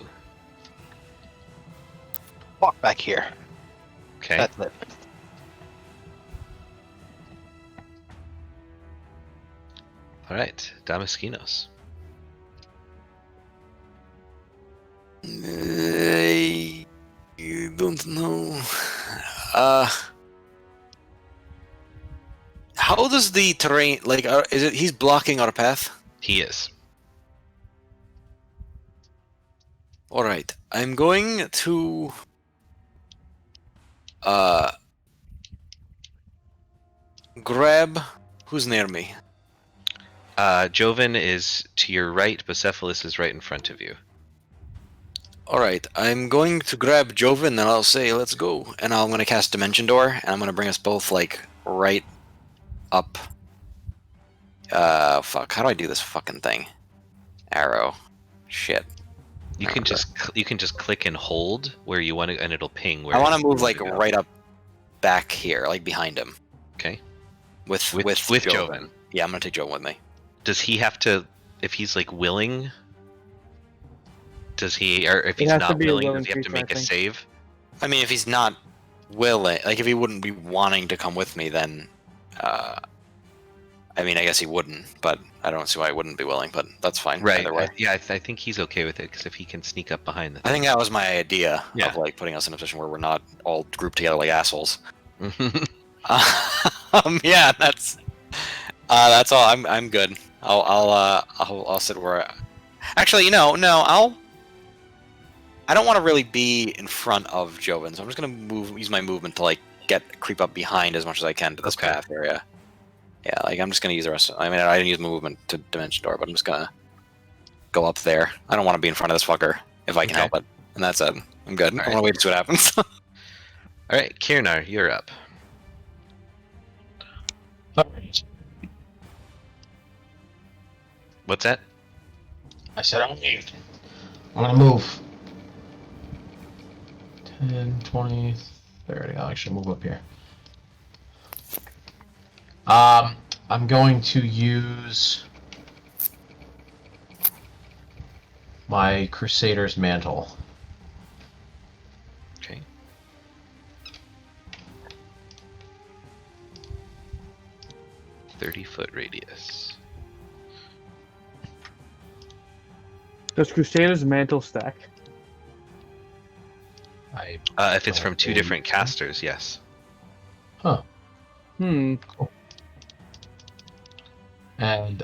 Walk back here. Okay. That's it. All right, Damaskinos. I don't know. How does the terrain like? Is it he's blocking our path? He is. All right, I'm going to grab who's near me. Joven is to your right. Persepolis is right in front of you. All right, I'm going to grab Joven and I'll say, "Let's go." And I'm going to cast Dimension Door, and I'm going to bring us both like right up. Fuck. How do I do this fucking thing? Arrow. Shit. You can just click and hold where you want to, and it'll ping. Where I want to you move like go. right up, back here, like behind him. Okay. With With Joven. Joven. Yeah, I'm gonna take Joven with me. Does he have to? If he's like willing, does he? Or if He he's has to not be a willing, willing does he have to creature, make I a think. save? I mean, if he's not willing, like if he wouldn't be wanting to come with me, then, I mean, I guess he wouldn't. But I don't see why he wouldn't be willing. But that's fine. Right. Either way. Yeah, I think he's okay with it because if he can sneak up behind the I think that was my idea Yeah. of like putting us in a position where we're not all grouped together like assholes. thing. Yeah, that's all. I'm good. I'll sit where. Actually, no, I don't want to really be in front of Joven, so I'm just gonna use my movement to like creep up behind as much as I can to this Okay. path area. Yeah, like I'm just gonna use the rest. I mean, I didn't use my movement to Dimension Door, but I'm just gonna go up there. I don't want to be in front of this fucker if I can Okay. help it. And that's it. I'm good. All I right. want to wait to see what happens. All right, Kiernar, you're up. Alright. What's that? I said I'm gonna move. 10, 20, 30. I'll actually move up here. I'm going to use my Crusader's Mantle. Okay. .30-foot radius. Does Crusader's Mantle stack? If it's from two different casters, yes. Huh. Hmm. And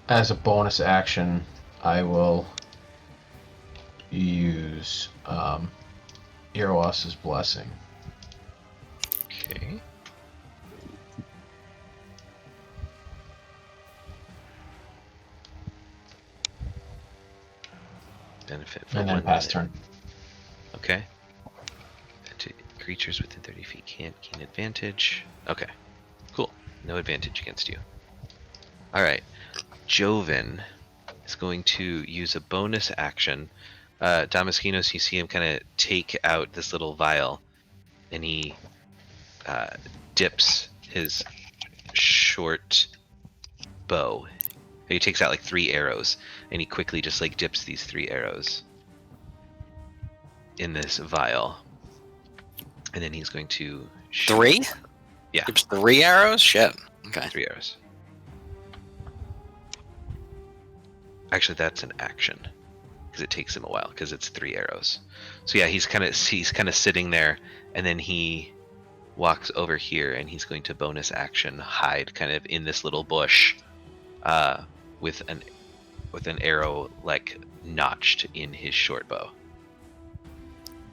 as a bonus action, I will use Eros' Blessing. Okay. Benefit for And then 1 pass minute. turn. Okay. Creatures within 30 feet can't gain advantage. Okay. Cool. No advantage against you. Alright. Joven is going to use a bonus action. Damaskinos, you see him kind of take out this little vial, and he dips his short bow. He takes out like 3 arrows, and he quickly just like dips these 3 arrows in this vial. And then he's going to shoot 3? Yeah. There's 3 arrows? Shit. Okay. 3 arrows. Actually, that's an action because it takes him a while because it's 3 arrows. So yeah, he's kind of sitting there, and then he walks over here, and he's going to bonus action hide kind of in this little bush, with an arrow like notched in his short bow.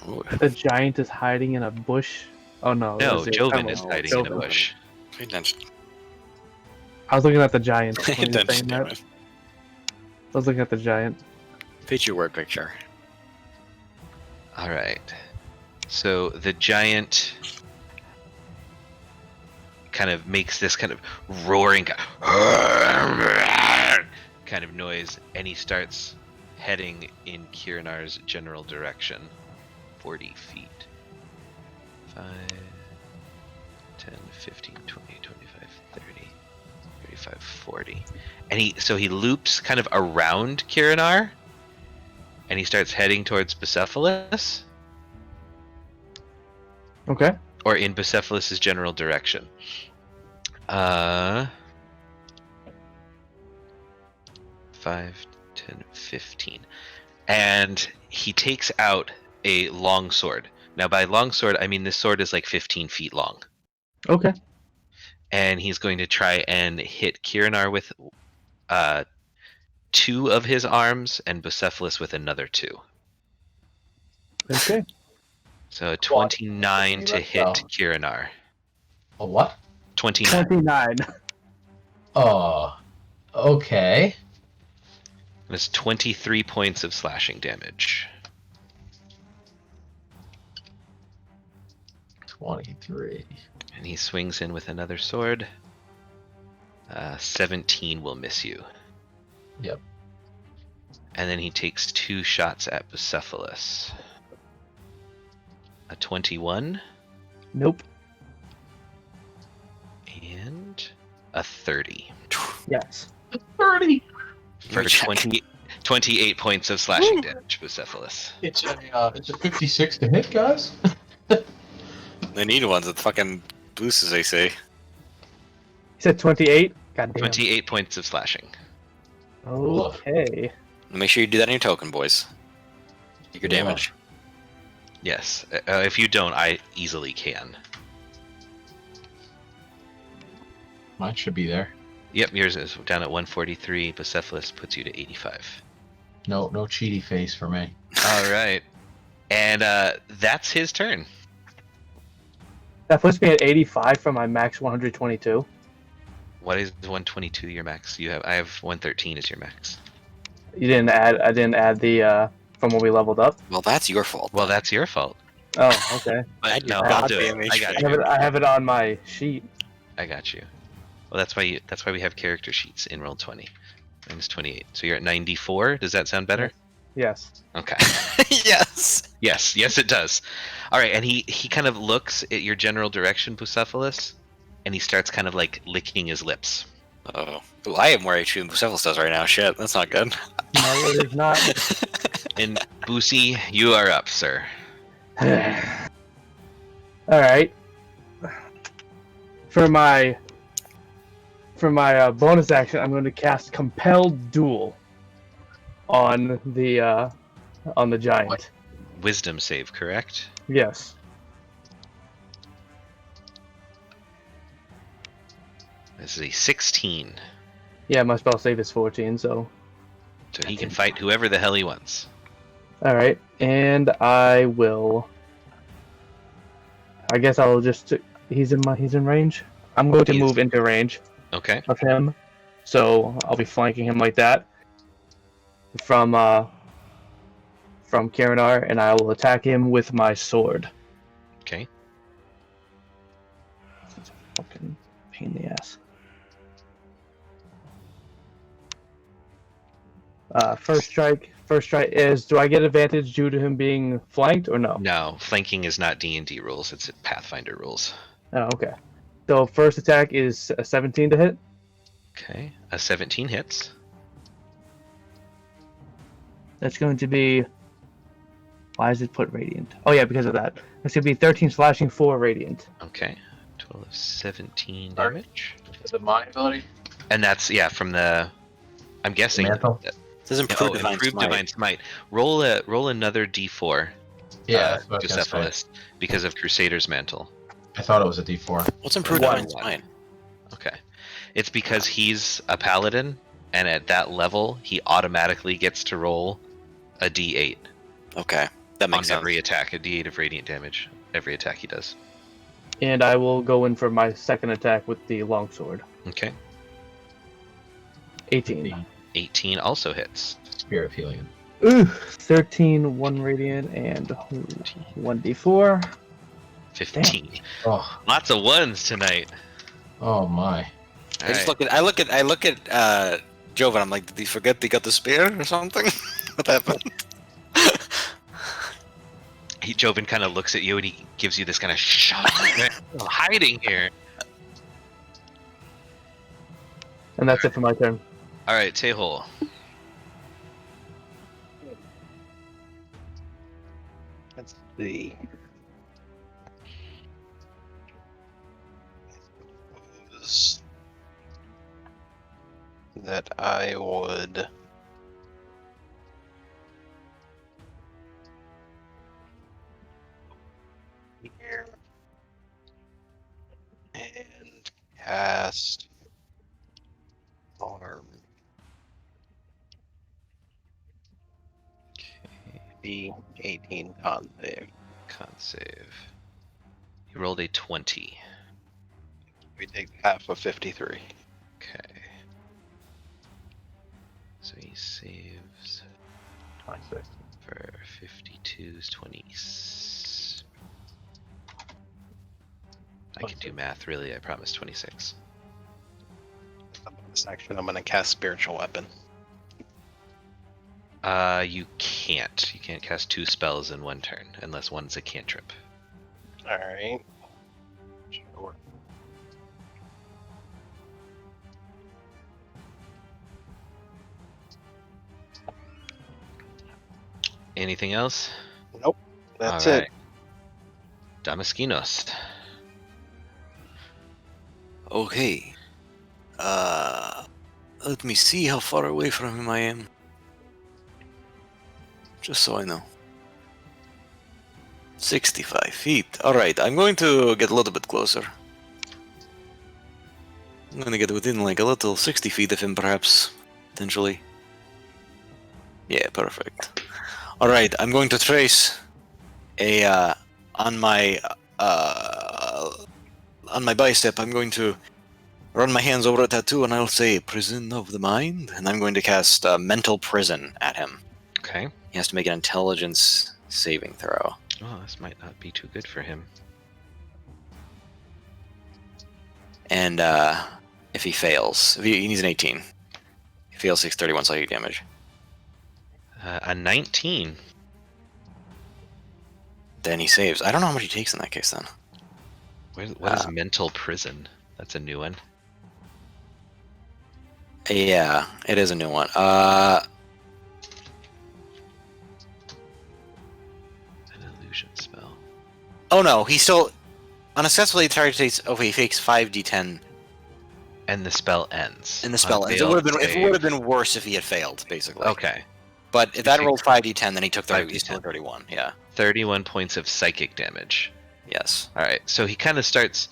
Ooh, The giant is hiding in a bush. Oh no. No, that's it. Joven Oh, is no, hiding in a Joven. bush. pay attention. I was looking at the giant. Pay when you were saying attention, that. damn it. I was looking at the giant. Feature word picture. All right. So the giant kind of makes this kind of roaring kind of noise, and he starts heading in Kirinar's general direction. 40 feet. 5, 10, 15, 20, 25, 30, 35, 40. And he loops kind of around Kirinar, and he starts heading towards Bucephalus, Okay. or in Bucephalus' general direction. 5, 10, 15. And he takes out a long sword. Now, by long sword, I mean this sword is like 15 feet long. Okay. And he's going to try and hit Kirinar with 2 of his arms, and Bucephalus with another 2. Okay. So a 29 to hit Oh. Kirinar. A what? 29. 29. Oh, okay. That's 23 points of slashing damage. 23. And he swings in with another sword. 17 will miss you. Yep. And then he takes 2 shots at Bucephalus. A 21 Nope. and a 30. Yes. 30. For Check. 28 points of slashing damage, Bucephalus. It's a 56 to hit, guys. They need ones that fucking boost, as they say. He said 28. God damn. 28 points of slashing. Okay. Make sure you do that on your token, boys. Take your Yeah. damage. Yes. If you don't, I easily can. Mine should be there. Yep, yours is down at 143. Bucephalus puts you to 85. No cheaty face for me. All right. And that's his turn. That puts me at 85 for my max 122. What is 122 your max? I have 113 as your max. I didn't add the from when we leveled up. Well, that's your fault. Well, that's your fault. Oh, okay. But do no, not I'll do it. damage I got I you. have it on my sheet. I got you. Well, that's why we have character sheets in Roll20. Minus 28. So you're at 94. Does that sound better? Yes. Okay. Yes. Yes, it does. All right, and he kind of looks at your general direction, Bucephalus, and he starts kind of like licking his lips. Oh. Well, I have more HP than Bucephalus does right now. Shit, that's not good. No, it is not. And Boosie, you are up, sir. All right. For my bonus action, I'm going to cast Compelled Duel on the giant. What? Wisdom save, correct? Yes. This is a 16, Yeah, my spell save is 14. So. so he can fight whoever the hell he wants. All right, and I will. I guess I'll just. He's in range. I'm going to He is. move into range Okay. of him, so I'll be flanking him like that from Karanar, and I will attack him with my sword. Okay. It's a fucking pain in the ass. First strike is. Do I get advantage due to him being flanked or no? No, flanking is not D&D rules. It's Pathfinder rules. Oh, okay. So first attack is a 17 to hit. Okay. A 17 hits. That's going to be. Why is it put radiant? Oh yeah, because of that. That's going to be 13 slashing, 4 radiant. Okay. 12 of 17 Alright. damage. Is it my ability? And that's, from the... I'm guessing... Mantle? It says improve divine improved smite. divine smite. Roll another d4, Yeah, that's what I was gonna say. Bucephalus, because of Crusader's Mantle. I thought it was a D4. What's improved One. divine smite? Okay. It's because he's a paladin, and at that level, he automatically gets to roll a d8 Okay, that on makes sense. every attack, a d8 of radiant damage. Every attack he does. And I will go in for my second attack with the longsword. Okay. 18. 18 also hits. Spirit of Helion. Ooh, 13, 1 radiant, and 1d4. 15. Oh, Lots of ones tonight. oh my. I just Alright. I look at Joven. I'm like, did he forget they got the spear or something? What happened? Joven kind of looks at you and he gives you this kind of shut up, man. I'm hiding here. And that's it for my turn. All right, Tehol. Let's see. That I would here and cast arm. The 18 con save. Con save. You rolled a 20. We take half of 53. Okay. So he saves 26. for 52's 20s. I can do math, really. I promise 26. This action, I'm going to cast Spiritual Weapon. You can't. You can't cast 2 spells in one turn, unless one's a cantrip. Alright. Sure. Anything else? Nope. That's All it. right. Damaskinos. Okay. Let me see how far away from him I am. Just so I know. 65 feet. Alright, I'm going to get a little bit closer. I'm going to get within like a little 60 feet of him, perhaps. Potentially. Yeah, perfect. Alright, I'm going to trace a, on my bicep, I'm going to run my hands over a tattoo and I'll say, Prison of the Mind, and I'm going to cast Mental Prison at him. Okay. He has to make an intelligence saving throw. Oh, this might not be too good for him. And if he fails, he needs an 18. If he fails, 631 psychic damage. A 19. Then he saves. I don't know how much he takes in that case then. What is mental prison? That's a new one. Yeah, it is a new one. An illusion spell. Oh no, he still unsuccessfully target takes. Oh, he takes 5d10, And the spell ends. and the spell ends. It Failed would have save. been worse if he had failed, basically. Okay. But if that takes rolled 5d10, then he took 30. 5d10. He's still 31. Yeah. 31 points of psychic damage. Yes. All right. So he kind of starts,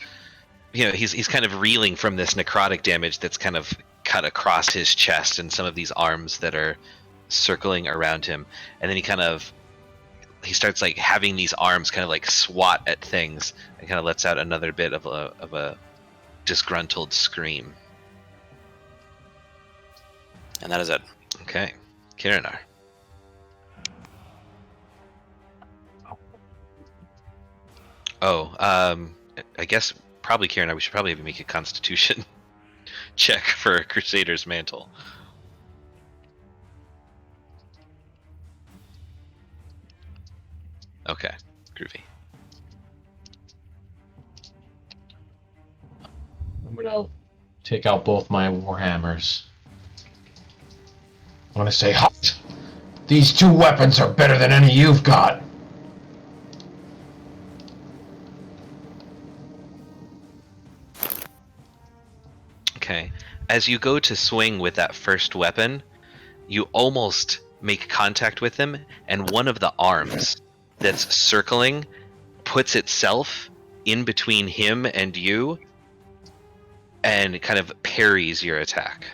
he's kind of reeling from this necrotic damage that's kind of cut across his chest and some of these arms that are circling around him. And then he starts like having these arms kind of like swat at things and kind of lets out another bit of a disgruntled scream. And that is it. Okay. Kirinar. Oh, I guess probably Kirinar, we should probably make a constitution check for Crusader's Mantle. Okay, groovy. I'm gonna take out both my warhammers. I'm gonna say, "Hot! These two weapons are better than any you've got." Okay. As you go to swing with that first weapon, you almost make contact with him, and one of the arms that's circling puts itself in between him and you and kind of parries your attack.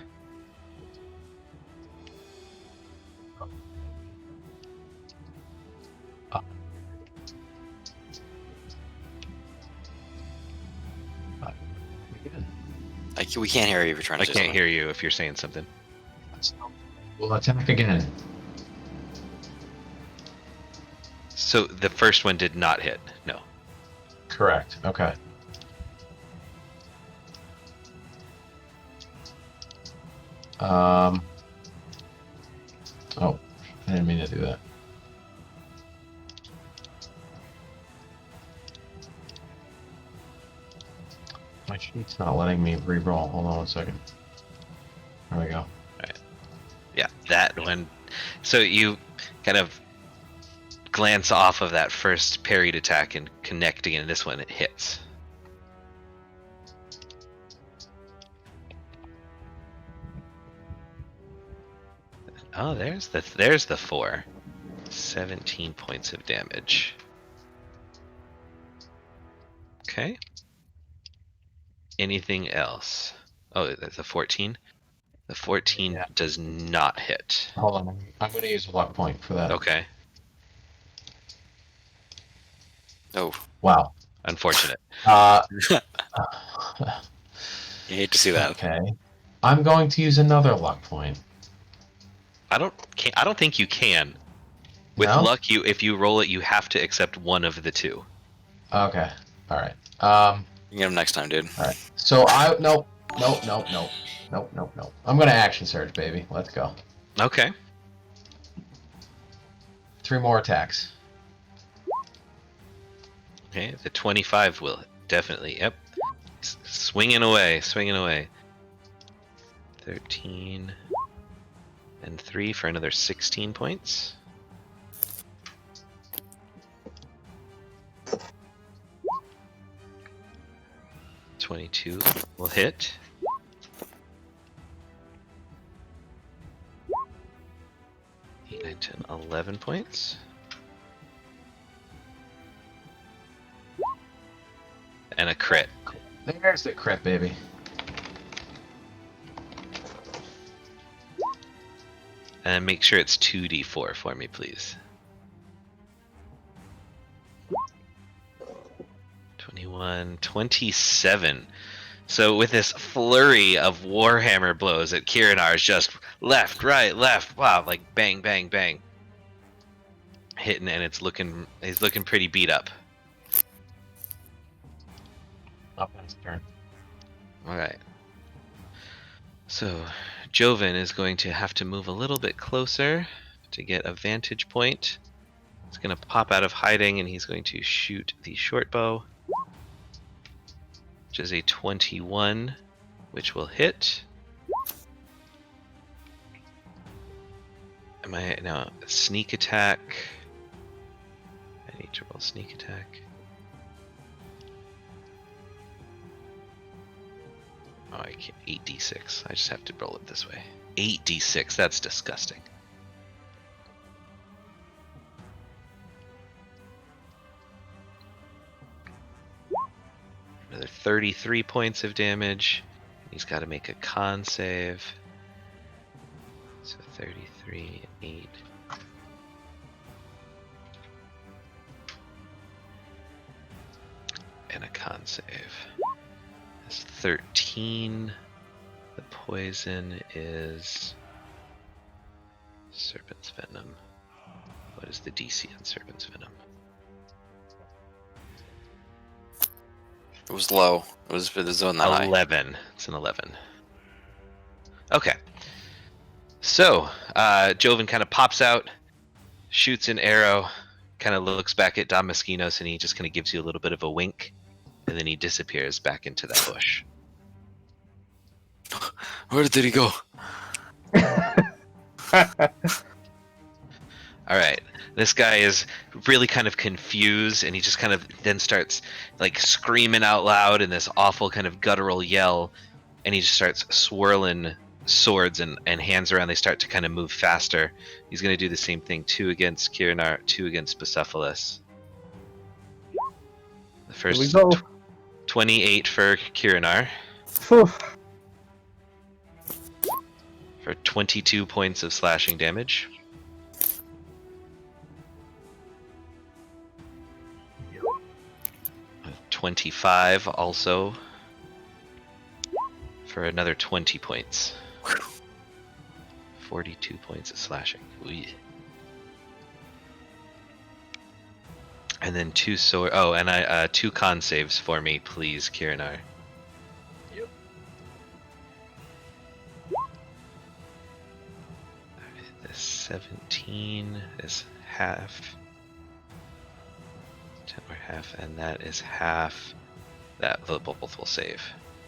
We can't hear you if you're trying to I say can't something. hear you if you're saying something. We'll attack again. So the first one did not hit. No. Correct. Okay. Oh, I didn't mean to do that. My sheet's not letting me re-roll. Hold on one second. There we go. Yeah, that one. So you kind of glance off of that first parried attack and connect again. This one, it hits. Oh, there's the 4. 17 points of damage. Okay. Anything else? Oh, that's a 14. The 14 Yeah. does not hit. Hold on. I'm going to use a luck point for that. Okay. Oh, Wow. Unfortunate. you hate to see that. Okay. I'm going to use another luck point. I don't think you can. With No? luck, if you roll it, you have to accept one of the two. Okay. All right. You get him next time, dude. All right. So nope. I'm going to action surge, baby. Let's go. Okay. 3 more attacks. Okay, the 25 will definitely. Yep. Swinging away. 13 and 3 for another 16 points. 22 will hit. Eight, 9, 10, 11 points. And a crit. There's the crit, baby. And make sure it's 2d4 for me, please. 21, 27. So with this flurry of Warhammer blows at Kirinar, is just left, right, left, wow, like bang, bang, bang. Hitting, and he's looking pretty beat up. Offense turn. Alright. So Joven is going to have to move a little bit closer to get a vantage point. He's going to pop out of hiding and he's going to shoot the short bow, which is a 21, which will hit. Am I now sneak attack? I need to roll sneak attack. Oh, I can't. 8d6. I just have to roll it this way. 8d6. That's disgusting. Another 33 points of damage. He's got to make a con save. So 33, 8. And a con save. That's 13. The poison is Serpent's Venom. What is the DC on Serpent's Venom? It was low. It was on the high. 11. It's an 11. Okay. So, Joven kind of pops out, shoots an arrow, kind of looks back at Damaskinos, and he just kind of gives you a little bit of a wink, and then he disappears back into that bush. Where did he go? Alright. This guy is really kind of confused, and he just kind of then starts like screaming out loud in this awful kind of guttural yell, and he just starts swirling swords and hands around. They start to kind of move faster. He's going to do the same thing. 2 against Kirinar, 2 against Bucephalus. The Here we first go. 28 for Kirinar Phew. for 22 points of slashing damage. Uh, 25 also for another 20 points. 42 points of slashing. Ooh. And then 2 sword. Oh, and 2 con saves for me, please, Kirinar. Yep. This 17 is half. 10 or half, and that is half. That both will save,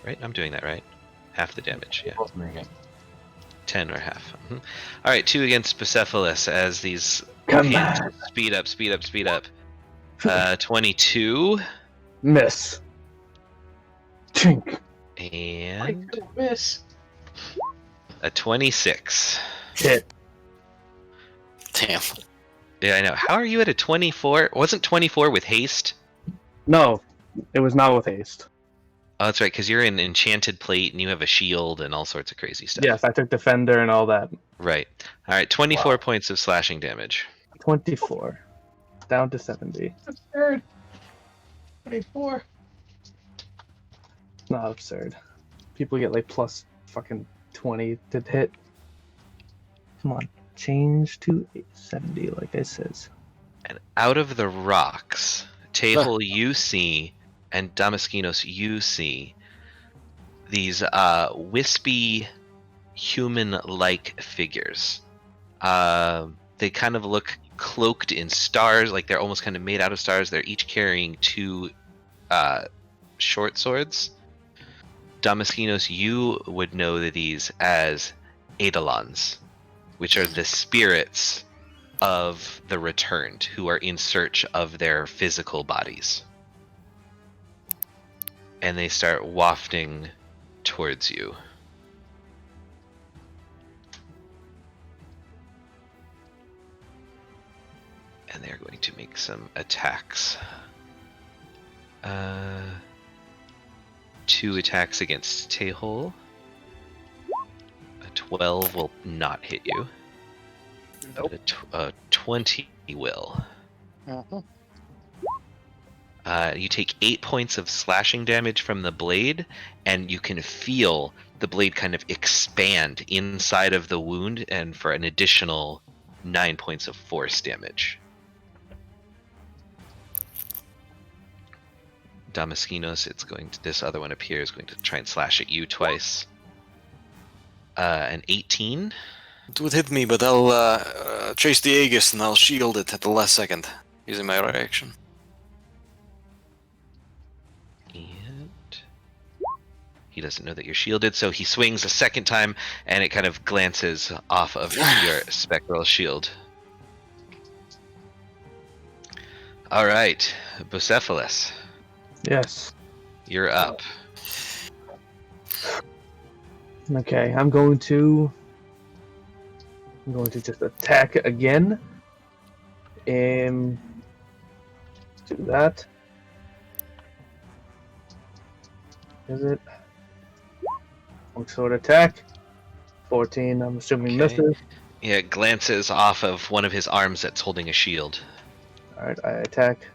right? I'm doing that right. Half the damage. Yeah. Both make it. 10 or half. All right, 2 against Bucephalus as these Come hands back. speed up, speed up, speed up. 22 Miss. Chink. and Miss. a 26. Hit. Damn. Yeah, I know. How are you at a 24? Wasn't 24 with haste? No, it was not with haste. Oh, that's right, because you're in enchanted plate and you have a shield and all sorts of crazy stuff. Yes, I took defender and all that. Right. All right, 24 Wow. points of slashing damage. 24. Down to 70. That's third. 24. Not absurd. People get like plus fucking 20 to hit. Come on. Change to 70, like I says. And out of the rocks, Tehol, you see, and Damaskinos, you see these wispy, human-like figures. They kind of look cloaked in stars, like they're almost kind of made out of stars. They're each carrying 2 short swords. Damaskinos, you would know these as Eidolons, which are the spirits of the returned who are in search of their physical bodies. and they start wafting towards you. And they're going to make some attacks. 2 attacks against Tehol. A 12 will not hit you. Nope. A 20 will. You take 8 points of slashing damage from the blade, and you can feel the blade kind of expand inside of the wound, and for an additional 9 points of force damage. Damaskinos, this other one up here is going to try and slash at you twice. An 18. It would hit me, but I'll chase the Aegis and I'll shield it at the last second, using my reaction. And he doesn't know that you're shielded, so he swings a second time, and it kind of glances off of your spectral shield. All right, Bucephalus, Yes. you're up. Okay, I'm going to just attack again. And do that. Is it? Sword attack. 14, I'm assuming Okay. misses. Yeah, it glances off of one of his arms that's holding a shield. Alright, I attack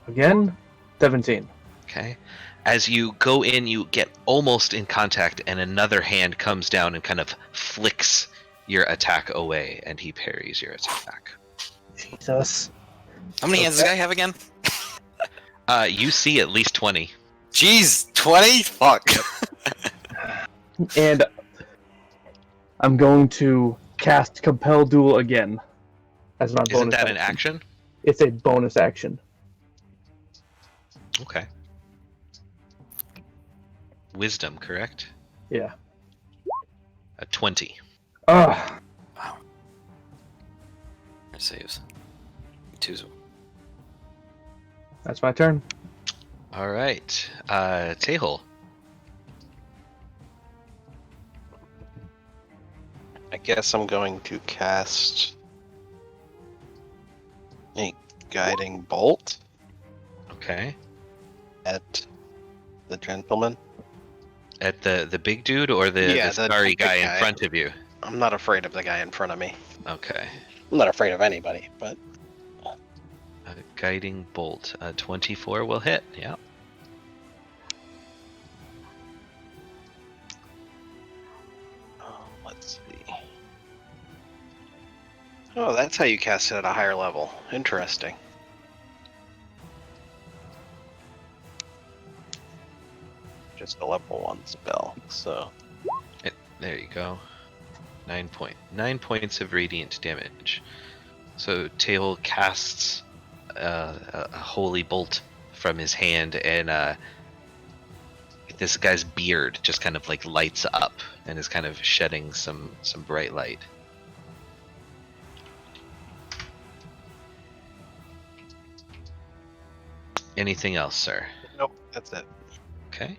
again. 17. Okay. As you go in, you get almost in contact, and another hand comes down and kind of flicks your attack away, and he parries your attack. Jesus. How many hands does this guy have again? You see at least 20. Jeez, 20? Fuck. And I'm going to cast Compel Duel again. As my bonus Isn't that an action? It's a bonus action. Okay. Wisdom, correct? Yeah. A 20. Ugh. It saves. Two's. That's my turn. All right. Tehol. I guess I'm going to cast a guiding bolt Okay. at the gentleman. At the big dude or the Yeah, the starry big guy in guy. front of you? I'm not afraid of the guy in front of me. Okay. I'm not afraid of anybody, but A guiding bolt. 24 will hit. Yeah. let's see. Oh, that's how you cast it at a higher level. Interesting. Just a level 1 spell, so There you go. 9 points of radiant damage. So Tehol casts a holy bolt from his hand, and this guy's beard just kind of like lights up and is kind of shedding some bright light. Anything else, sir? nope, that's it. Okay.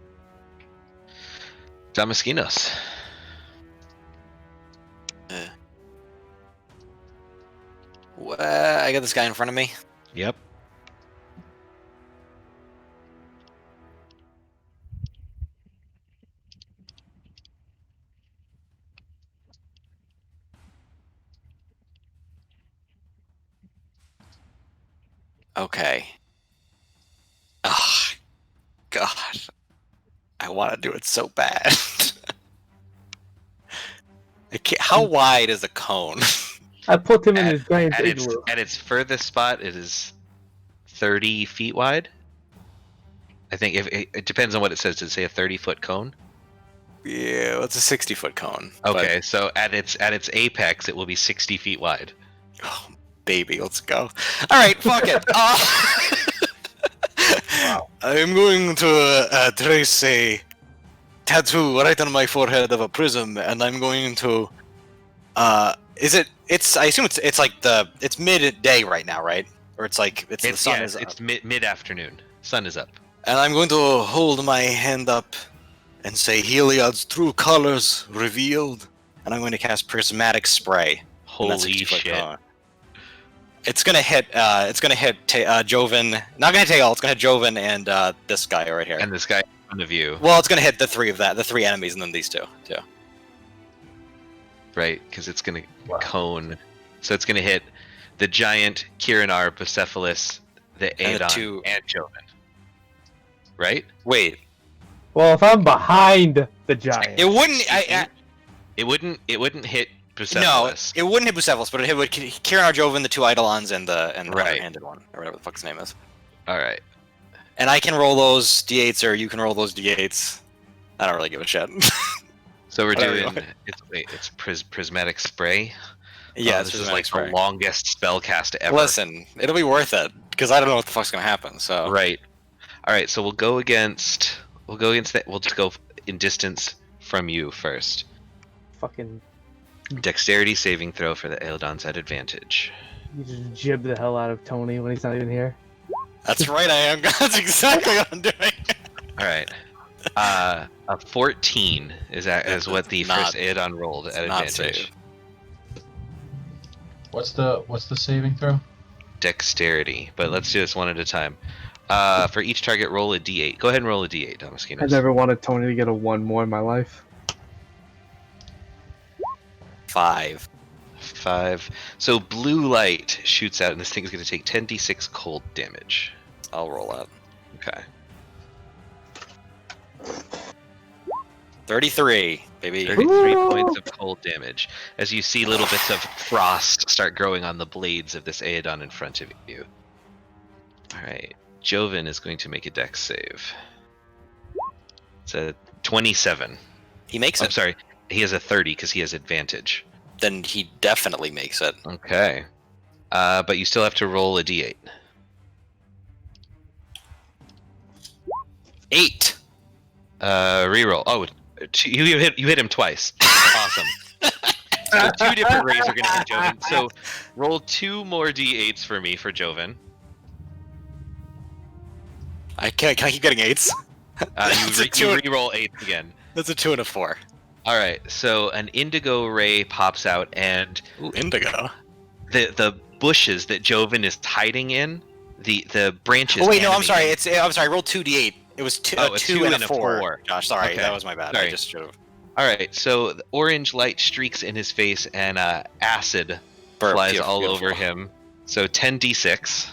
Damaskinos. I got this guy in front of me. Yep. Okay. Oh, God. I want to do it so bad. How wide is a cone? I put him in his giant At its, igloo. at its furthest spot, it is 30 feet wide. I think if it depends on what it says. Does it say a 30-foot cone? Yeah, well, it's a 60-foot cone. Okay, so at its apex, it will be 60 feet wide. But, oh, baby, let's go. All right, fuck it. Wow. I'm going to trace a tattoo right on my forehead of a prism, and I'm going to. It's. I assume it's like it's midday right now, right? Or it's like the sun is up. It's mid-afternoon. Sun is up. And I'm going to hold my hand up and say Heliod's true colors revealed. And I'm going to cast Prismatic Spray. And that's Holy 60 foot shit! cone. It's gonna hit. It's gonna hit Joven. Not gonna hit Tael. It's gonna hit Joven and this guy right here. And this guy in front of you, Well, it's gonna hit the three enemies, and then these two too. right? Because it's gonna Wow. cone. So it's gonna hit the giant, Kirinar, Bucephalus, the And the Aedon, two- and Joven. Right? Wait, Well, if I'm behind the giant, it wouldn't. It wouldn't hit No, Bucephalus. it wouldn't hit Bucephalus, but it would Kirinar, Joven, the two Eidolons, and the Right. other-handed one, or whatever the fuck his name is. All right. And I can roll those d8s, or you can roll those d8s. I don't really give a shit. So we're Whatever you doing. want. It's prismatic spray. Yeah, this it's is like Prismatic the Spray. longest spell cast ever. Listen, it'll be worth it because I don't know what the fuck's gonna happen. So Right. All right. So we'll go against. that. We'll just go in distance from you first. fucking Dexterity saving throw for the Aeldons at advantage. you just jib the hell out of Tony when he's not even here. that's right. I am. That's exactly what I'm doing. All right. A 14 is what the Not- first Aeon rolled at not advantage. save. What's the saving throw? Dexterity, but let's do this one at a time. For each target, roll a d8. Go ahead and roll a d8, Damaskinos. I've never wanted Tony to get a 1 more in my life. 5. 5. So blue light shoots out, and this thing is going to take 10d6 cold damage. I'll roll that. Okay. 33, baby. 33 Ooh. points of cold damage as you see little bits of frost start growing on the blades of this Aeon in front of you. All right. Joven is going to make a dex save. It's a 27. He makes I'm it. sorry. He has a 30 because he has advantage. Then he definitely makes it. Okay. But you still have to roll a d8. 8. Reroll. Oh, you hit him twice. Awesome. So 2 different rays are going to hit Joven. So roll 2 more d8s for me for Joven. Can I keep getting 8s? You re-roll 8 again. That's a 2 and a 4. All right. So an indigo ray pops out, and Ooh, indigo. the bushes that Joven is hiding in, the branches. Oh wait, no, I'm animating. sorry. I'm sorry. I rolled 2d8. It was Oh, a 2 and a 4. 4. Gosh, sorry. Okay. That was my bad. Sorry. I just should have All right. So the orange light streaks in his face, and acid flies all over him. So 10d6,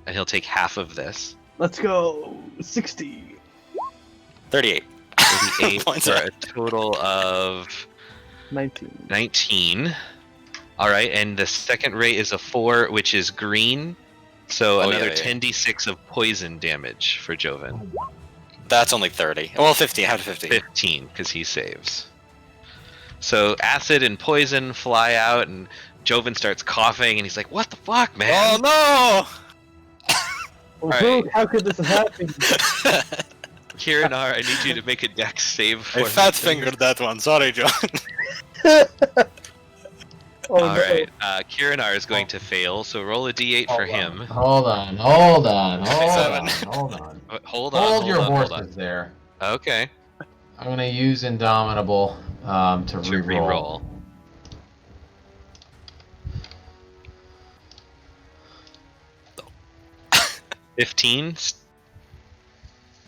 and he'll take half of this. Let's go 60. 38. 38 Points for up. a total of 19. 19. All right, and the second ray is a 4, which is green. So Oh, another yeah. 10d6 of poison damage for Joven. That's only 30. Well, 15. How to 15? 15, because he saves. So acid and poison fly out, and Joven starts coughing, and he's like, "What the fuck, man?" Oh no! Oh, Alright. how could this have happened? Kirinar, I need you to make a dex save for I me. fat fingered that one. Sorry, John. Oh, All no. right, Kirinar is going to fail, so roll a d8 for him. Hold on. 7. Hold on. Hold your on, hold horses there. on. Okay. I'm gonna use Indomitable to To reroll. re-roll. $15.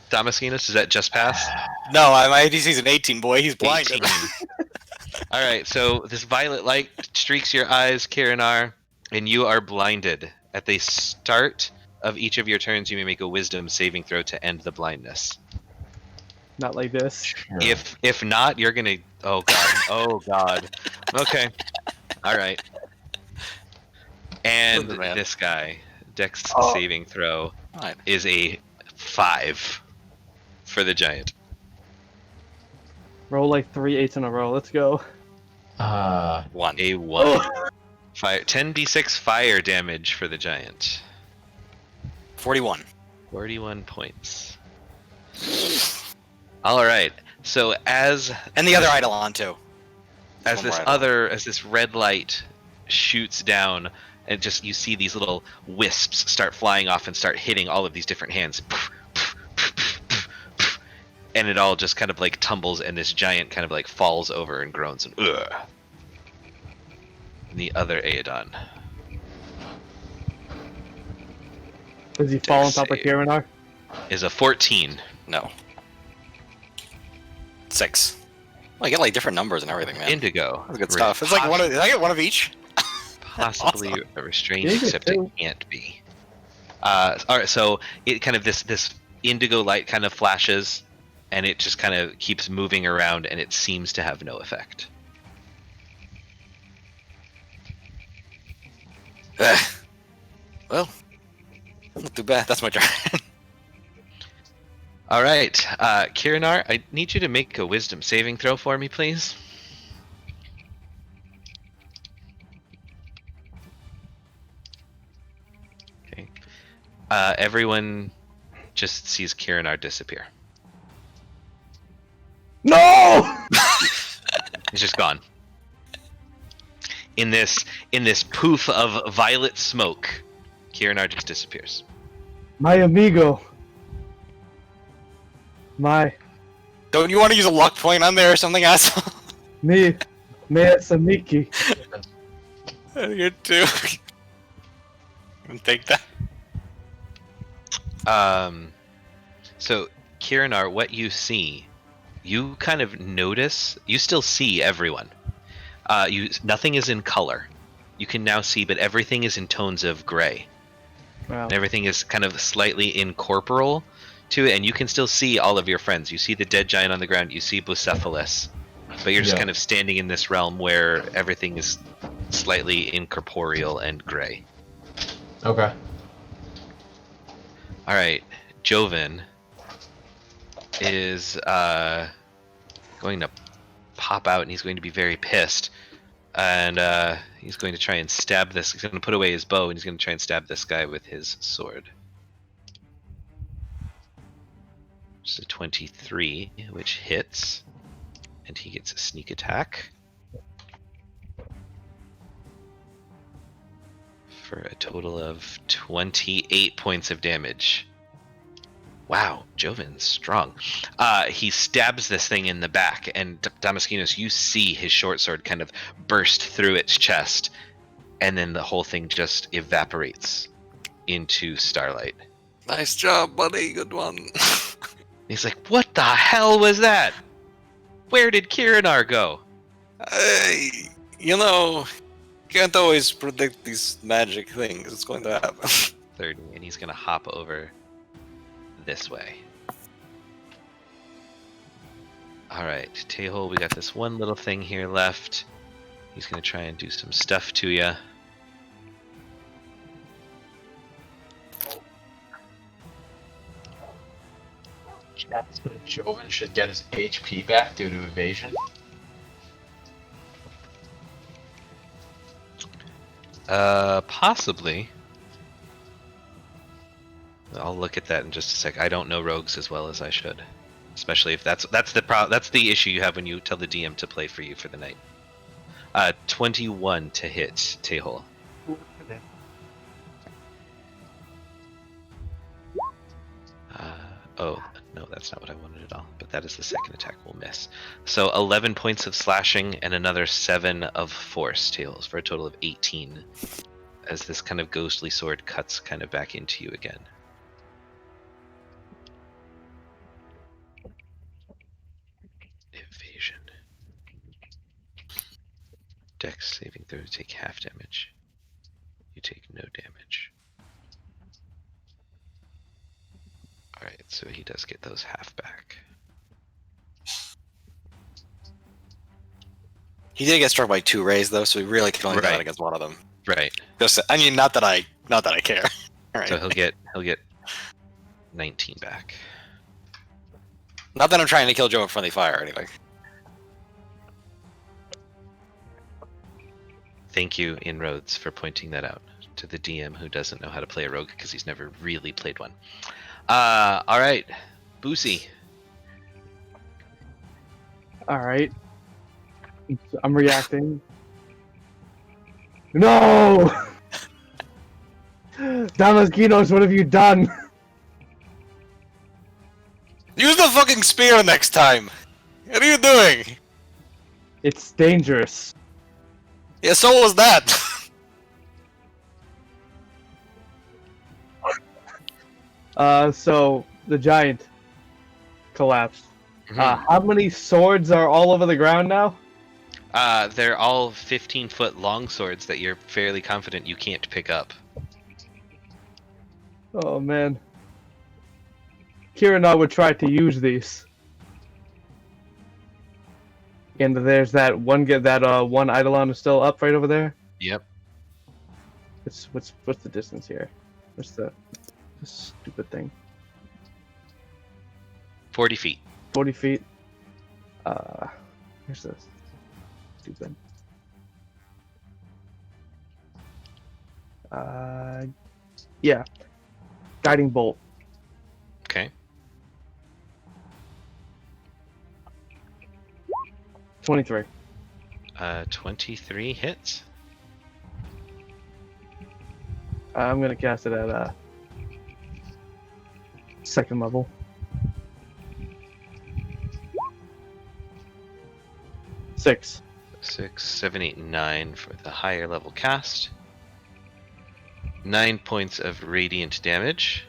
Damaskinos, does that just pass? No, my ADC's an 18, boy. He's blinded. 18. All right, so this violet light streaks your eyes, Kirinar, and you are blinded. At the start of each of your turns, you may make a wisdom saving throw to end the blindness. Not like this. Sure. If not, you're gonna. Oh god. Oh god. Okay. All right. And Listen, man. this guy, Dex Oh. saving throw Fine. is a 5 for the giant. Roll like 3 8s in a row. Let's go. 1. A 1. Fire 10d6 fire damage for the giant. 41. 41 points. All right. So as And the other Eidolon, too. One more Eidolon. as this red light shoots down, and just you see these little wisps start flying off and start hitting all of these different hands. and it all just kind of like tumbles, and this giant kind of like falls over and groans and ugh. And the other Aedan Does he fall on top of save. Kirinar? is a 14. No. 6. Well, I get like different numbers and everything, man. Indigo. That's good stuff. It's like one of. Did I get one of each? Possibly Awesome. a restraint, You get except it two. can't be. All right, so it kind of this indigo light kind of flashes, and it just kind of keeps moving around, and it seems to have no effect. Well, not too bad. That's my turn. All right, Kirinar, I need you to make a wisdom saving throw for me, please. Okay. Everyone just sees Kirinar disappear. No! He's just gone. In this poof of violet smoke, Kirinar just disappears. My amigo. My Don't you want to use a luck point on there or something, asshole? me Samiki. You too. Take that. So Kirinar, what you see, you kind of notice. You still see everyone. Nothing is in color. You can now see, but everything is in tones of gray. Wow. And everything is kind of slightly incorporeal to it, and you can still see all of your friends. You see the dead giant on the ground. You see Bucephalus, but you're just Yeah. kind of standing in this realm where everything is slightly incorporeal and gray. Okay. All right, Joven is going to pop out, and he's going to be very pissed, and he's going to try and stab this. He's going to put away his bow, and he's going to try and stab this guy with his sword. It's a 23, which hits, and he gets a sneak attack for a total of 28 points of damage. Wow, Joven's strong. He stabs this thing in the back, and Damaskinos, you see his short sword kind of burst through its chest, and then the whole thing just evaporates into starlight. Nice job, buddy. Good one. He's like, "What the hell was that? Where did Kirinar go?" Hey, can't always predict these magic things. It's going to happen. 30, and he's gonna hop over this way. All right, Tehol, we got this one little thing here left. He's gonna try and do some stuff to you. Joven should get his HP back due to evasion. Possibly. I'll look at that in just a sec. I don't know rogues as well as I should, especially if that's the issue you have when you tell the DM to play for you for the night. 21 to hit Tehol. Oh, no, that's not what I wanted at all. But that is the second attack will miss. So 11 points of slashing and another 7 of force, Tails, for a total of 18. As this kind of ghostly sword cuts kind of back into you again. Evasion. Dex saving throw to take half damage. You take no damage. Alright, so he does get those half back. He did get struck by 2 rays though, so he really can only Right. die against one of them. Right. Just, I mean, not that I care. All right. So he'll get 19 back. Not that I'm trying to kill Joe in friendly fire or anything. Thank you, Inroads, for pointing that out to the DM who doesn't know how to play a rogue because he's never really played one. All right, Boosie. Alright. I'm reacting. No! Damaskinos, what have you done? Use the fucking spear next time! What are you doing? It's dangerous. Yeah, so was that! So the giant collapsed. Mhm. How many swords are all over the ground now? They're all 15-foot long swords that you're fairly confident you can't pick up. Oh man. Kiranar would try to use these. And there's that one one Eidolon is still up right over there. Yep. What's the distance here? What's this stupid thing? 40 feet. 40 feet. Here's this. Stupid. Yeah. Guiding bolt. Okay. 23. 23 hits. I'm gonna cast it at second level. 6. 6, 7, 8, 9 for the higher level cast. 9 points of radiant damage.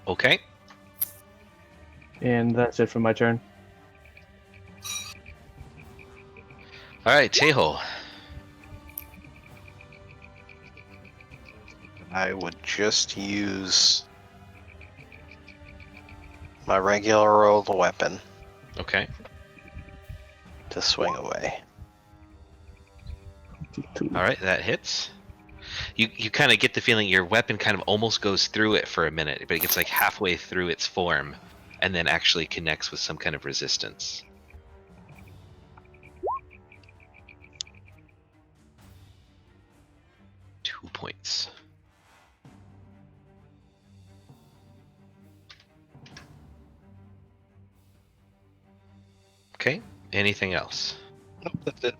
Okay. And that's it for my turn. Alright, Teho. I would just use my regular old weapon Okay. to swing away. Alright, that hits. You kind of get the feeling your weapon kind of almost goes through it for a minute, but it gets like halfway through its form and then actually connects with some kind of resistance. Two points. Okay, anything else? Nope, that's it.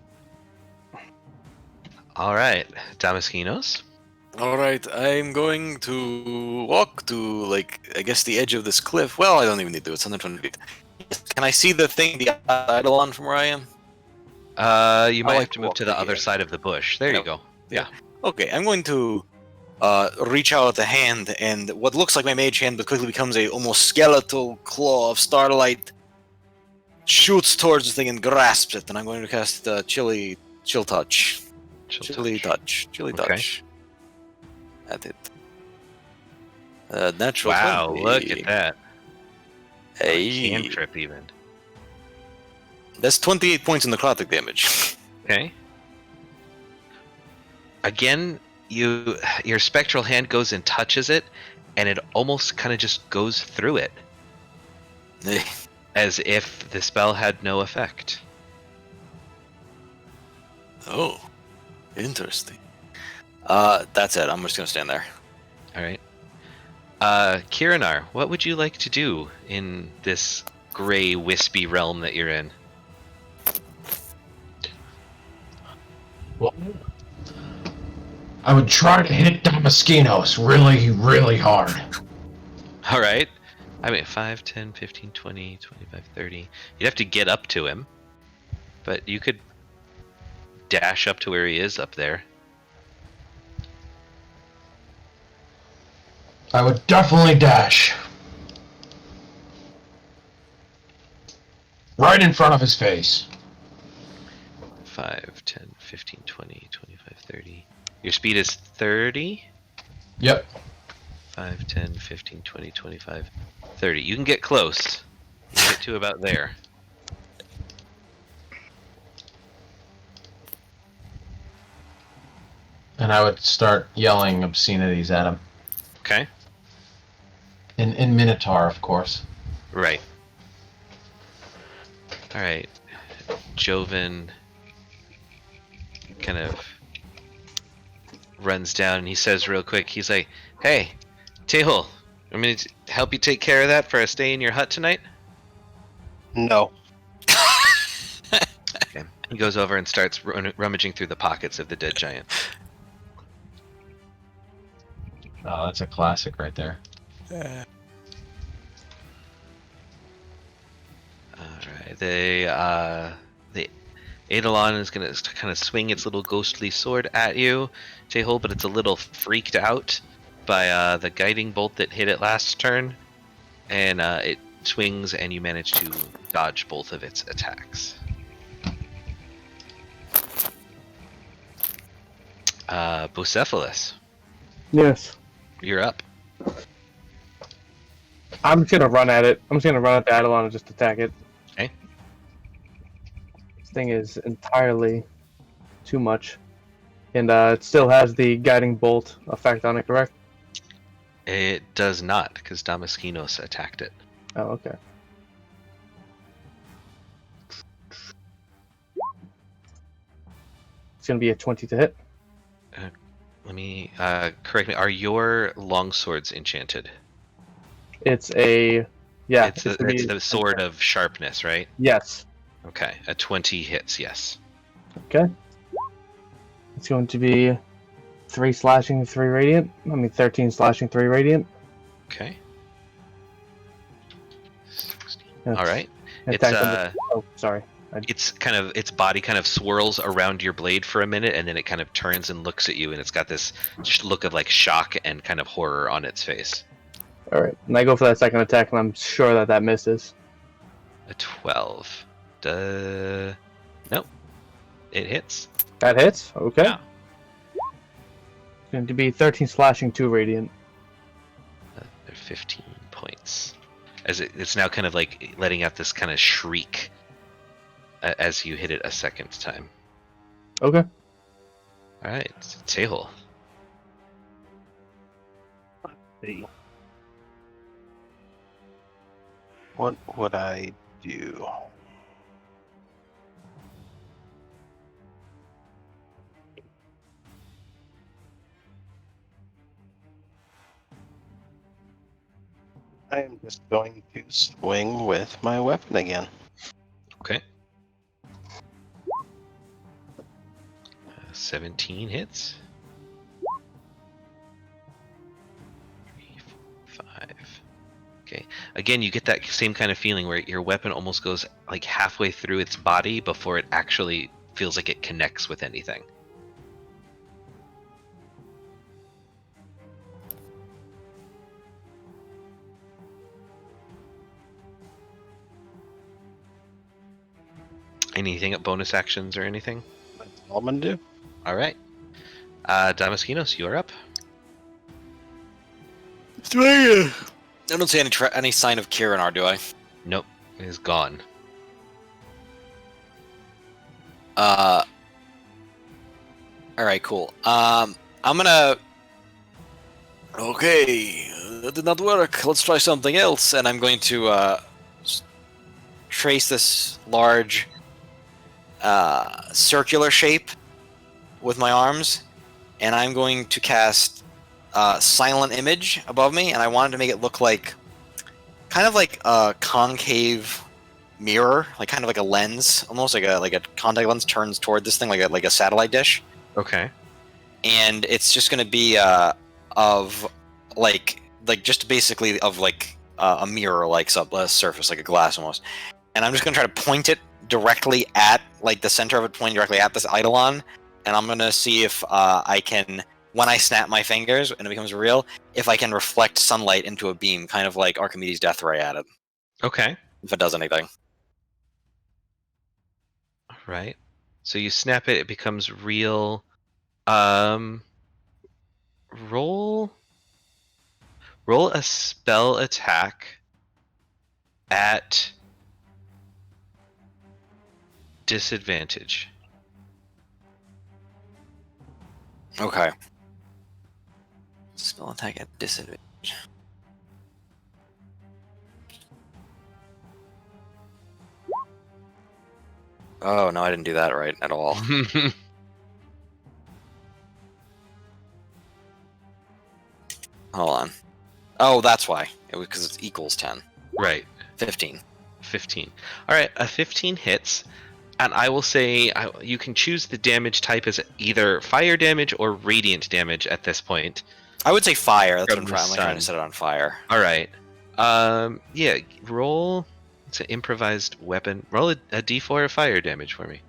All right, Damaskinos. Alright, I'm going to walk to, like, I guess the edge of this cliff. Well, I don't even need to, it's 120 feet. Can I see the thing, the Eidolon from where I am? You might like have to to move walk to the to other here. side of the bush. There you Yep. go. Okay, I'm going to reach out a hand, and what looks like my mage hand, but quickly becomes a almost skeletal claw of starlight, shoots towards the thing and grasps it, and I'm going to cast chill touch. Chilly touch. Chilly Okay. touch. At it. Natural Wow, 20. look at that. Hey. Cantrip even. That's 28 points in necrotic damage. Okay. Again, your spectral hand goes and touches it, and it almost kind of just goes through it, Eh, as if the spell had no effect. oh. Interesting. That's it. I'm just gonna stand there. All right. Kiranar, what would you like to do in this gray, wispy realm that you're in? Well, I would try to hit Damaskinos really, really hard. All right. I mean, 5, 10, 15, 20, 25, 30. You'd have to get up to him, but you could dash up to where he is up there. I would definitely dash. Right in front of his face. 5, 10, 15, 20, 25, 30. Your speed is 30? Yep. 5, 10, 15, 20, 25, 30. You can get close. You can get to about there. And I would start yelling obscenities at him. Okay? In Minotaur, of course. Right. Alright. Joven kind of runs down and he says real quick, he's like, "Hey, Tehol, I'm going to help you take care of that for a stay in your hut tonight?" No. Okay. He goes over and starts rummaging through the pockets of the dead giant. Oh, that's a classic right there. Alright, the Eidolon is gonna kind of swing its little ghostly sword at you, J-Hole, but it's a little freaked out by the guiding bolt that hit it last turn, and it swings, and you manage to dodge both of its attacks. Bucephalus, Yes. you're up. I'm just gonna run at it. I'm just gonna run at the Eidolon and just attack it. Okay. This thing is entirely too much. And it still has the guiding bolt effect on it, correct? It does not, because Damaskinos attacked it. Oh, okay. It's gonna be a 20 to hit. Let me correct me. Are your longswords enchanted? It's a it's gonna be- the sword of sharpness, right? Yes. Okay, a 20 hits. Yes. Okay. It's going to be 3 slashing, 3 radiant. 13 slashing, 3 radiant. Okay. That's- All right. attack It's number- Oh, sorry. its body kind of swirls around your blade for a minute, and then it kind of turns and looks at you, and it's got this look of like shock and kind of horror on its face. All right, and I go for that second attack, and I'm sure that misses. A 12. Nope. It hits. That hits. Okay. Yeah. It's going to be 13 slashing, 2 radiant. They're 15 points. As it's now kind of like letting out this kind of shriek as you hit it a second time. Okay. All right, Tehol. See. What would I do? I am just going to swing with my weapon again. Okay. 17 hits. 3, 4, 5. Okay. Again, you get that same kind of feeling where your weapon almost goes like halfway through its body before it actually feels like it connects with anything. Anything at bonus actions or anything? That's all I'm gonna do. All right. Damaskinos, you are up. I don't see any sign of Kirinar, do I? Nope, it is gone. All right, cool. I'm gonna. Okay, that did not work. Let's try something else, and I'm going to trace this large circular shape with my arms, and I'm going to cast Silent Image above me, and I wanted to make it look like kind of like a concave mirror, like kind of like a lens, almost like a contact lens turns toward this thing, like a satellite dish. Okay. And it's just going to be of like just basically of like a mirror like surface, like a glass almost. And I'm just going to try to point it directly at like the center of it, pointing directly at this Eidolon, and I'm going to see if I can, when I snap my fingers and it becomes real, if I can reflect sunlight into a beam, kind of like Archimedes' death ray at it. Okay. If it does anything. All right. So you snap it, it becomes real. Roll a spell attack at disadvantage. Okay. Spell attack at disadvantage. Oh, no, I didn't do that right at all. Hold on. Oh, that's why. It was because it's equals 10. Right. 15. 15. All right, a 15 hits, and I will say you can choose the damage type as either fire damage or radiant damage at this point. I would say fire. That's From what the I'm trying to sun. set it on fire. All right. Yeah. Roll. It's an improvised weapon. Roll a d4 of fire damage for me.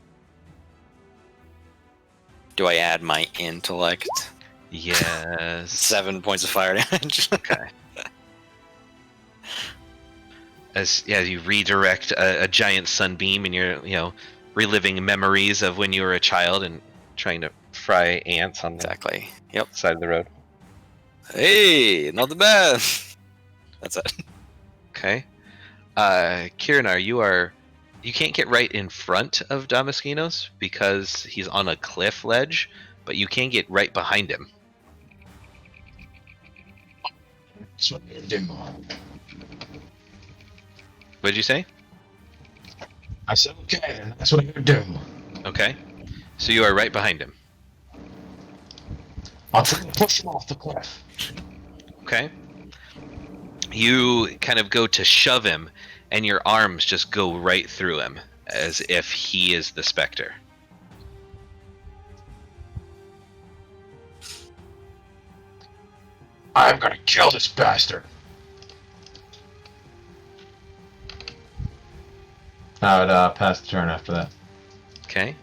Do I add my intellect? Yes. 7 points of fire damage. Okay. As you redirect a giant sunbeam, and you're reliving memories of when you were a child and trying to fry ants on the Exactly. Yep. side of the road. Hey, not the bad. That's it. Okay. Kirinar, you can't get right in front of Damaskinos because he's on a cliff ledge, but you can get right behind him. That's what you do. What did you say? I said, okay, that's what I'm gonna do. Okay. So you are right behind him. I'll try to push him off the cliff. Okay. You kind of go to shove him, and your arms just go right through him, as if he is the specter. I'm gonna kill this bastard. I would pass the turn after that. Okay.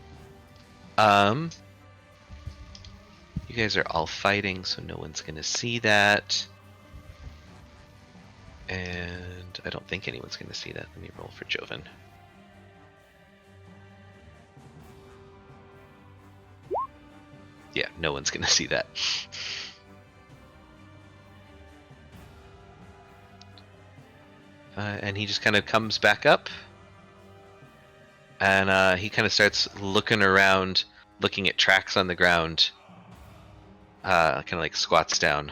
You guys are all fighting, so no one's gonna see that. And I don't think anyone's gonna see that. Let me roll for Joven. Yeah, no one's gonna see that. And he just kind of comes back up. And he kind of starts looking around, looking at tracks on the ground. Kind of like squats down.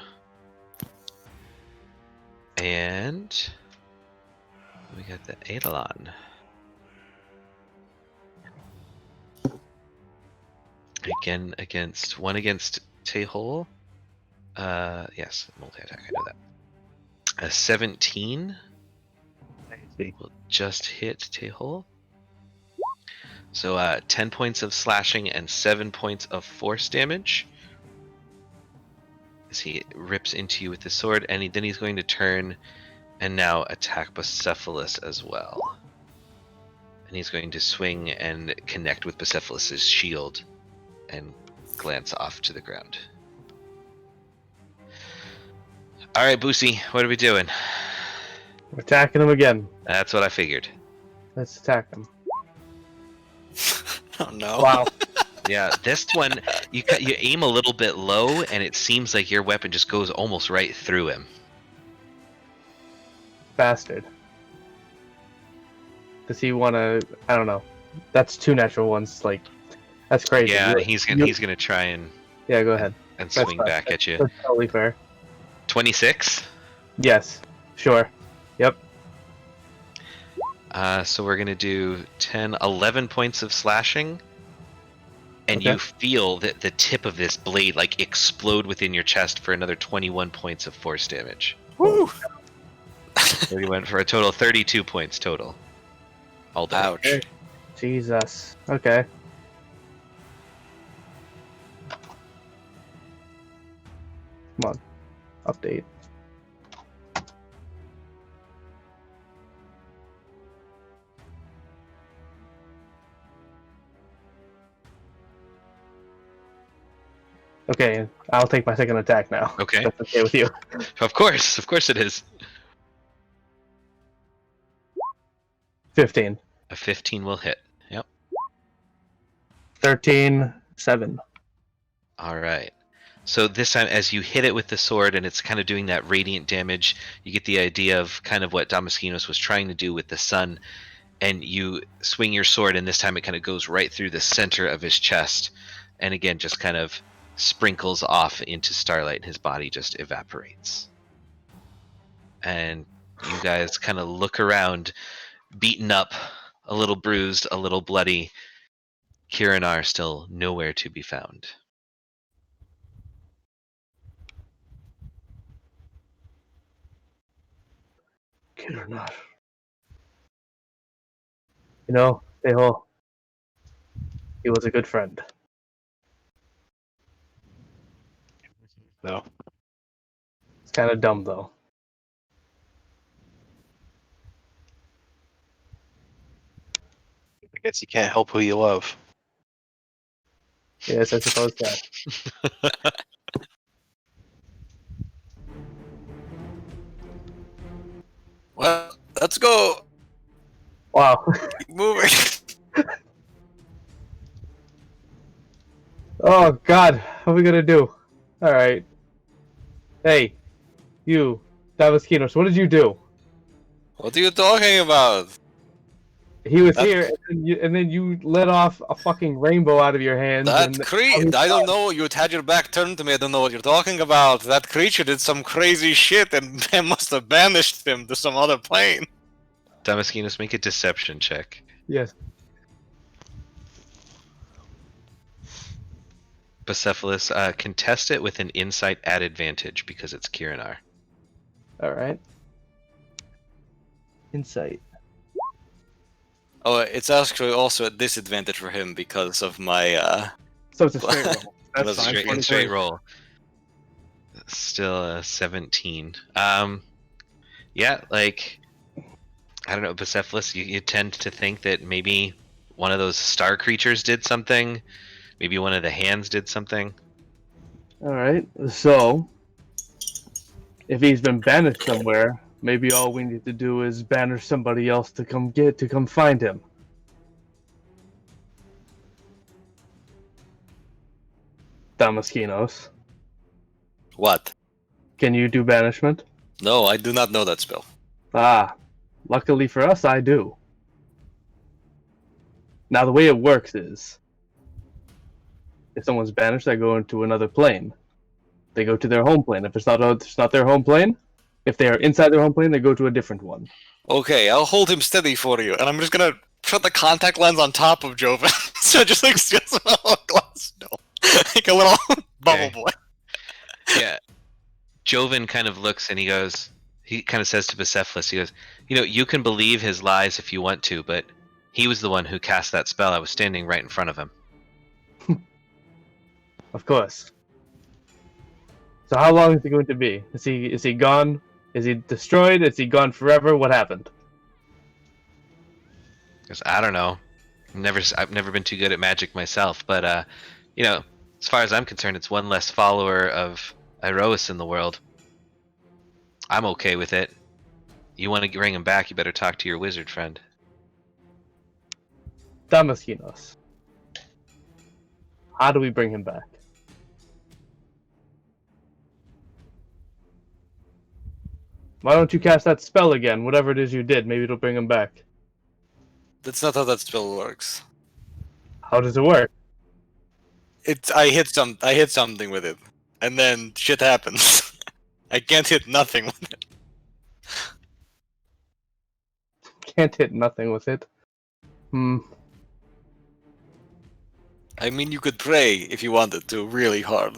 And we got the Eidolon. Again against Tehol. Yes, multi-attack, I know that. A 17 will just hit Tehol. So 10 points of slashing and 7 points of force damage. As he rips into you with his sword, and then he's going to turn and now attack Bucephalus as well. And he's going to swing and connect with Bucephalus' shield and glance off to the ground. Alright, Boosie, what are we doing? We're attacking him again. That's what I figured. Let's attack him. Oh no. Wow. Yeah, this one, you aim a little bit low, and it seems like your weapon just goes almost right through him. Bastard. Does he want to? I don't know. That's 2 natural ones. Like, that's crazy. Yeah, he's gonna try and Yeah, go ahead. and That's swing fine. back at you. That's totally fair. 26. Yes. Sure. Yep. So we're gonna do 10, 11 points of slashing. And Okay. you feel that the tip of this blade like explode within your chest for another 21 points of force damage. Woo! So you went for a total of 32 points total. All done. Ouch. Okay. Jesus. Okay. Come on. Update. Okay, I'll take my second attack now. Okay. That's okay with you. Of course it is. 15. A 15 will hit. Yep. 13. 7. All right. So this time, as you hit it with the sword and it's kind of doing that radiant damage, you get the idea of kind of what Damaskinos was trying to do with the sun. And you swing your sword, and this time it kind of goes right through the center of his chest. And again, just kind of sprinkles off into starlight, and his body just evaporates. And you guys kind of look around, beaten up, a little bruised, a little bloody. Kirinar still nowhere to be found. Kid or not. You know, Tehol, he was a good friend. No. kind of dumb though. I guess you can't help who you love. Yes, I suppose that. Well, let's go. Wow. Keep moving. Oh God, what are we gonna do? All right. Hey, you, Davaskinos, what did you do? What are you talking about? He was That- here, and then you let off a fucking rainbow out of your hands. That and creature, I don't know. You had your back turned to me. I don't know what you're talking about. That creature did some crazy shit, and I must have banished him to some other plane. Damaskinos, make a deception check. Yes. Bucephalus, contest it with an insight at advantage because it's Kirinar. All right. Insight. Oh, it's actually also a disadvantage for him because of my. So it's a straight roll. That's That's fine. Straight, straight roll. Still a 17. Yeah, like, I don't know, Bucephalus, you tend to think that maybe one of those star creatures did something. Maybe one of the hands did something. All right. So, if he's been banished somewhere, maybe all we need to do is banish somebody else to come find him. Damaskinos, What? can you do banishment? No, I do not know that spell. Ah, luckily for us, I do. Now, the way it works is, if someone's banished, they go into another plane. They go to their home plane. If it's not their home plane, if they are inside their home plane, they go to a different one. Okay, I'll hold him steady for you, and I'm just gonna put the contact lens on top of Joven, so it just like steals a little glass, no, like a little bubble boy. Yeah. Joven kind of looks and he kind of says to Bucephalus, he goes, you can believe his lies if you want to, but he was the one who cast that spell. I was standing right in front of him. Of course. So how long is he going to be? Is he gone? Is he destroyed? Is he gone forever? What happened? Because I don't know. I've never been too good at magic myself, but as far as I'm concerned, it's one less follower of Iroas in the world. I'm okay with it. You want to bring him back, you better talk to your wizard friend. Damaskinos. How do we bring him back? Why don't you cast that spell again? Whatever it is you did, maybe it'll bring him back. That's not how that spell works. How does it work? I hit something with it, and then shit happens. I can't hit nothing with it. Can't hit nothing with it. I mean, you could pray if you wanted to, really hard.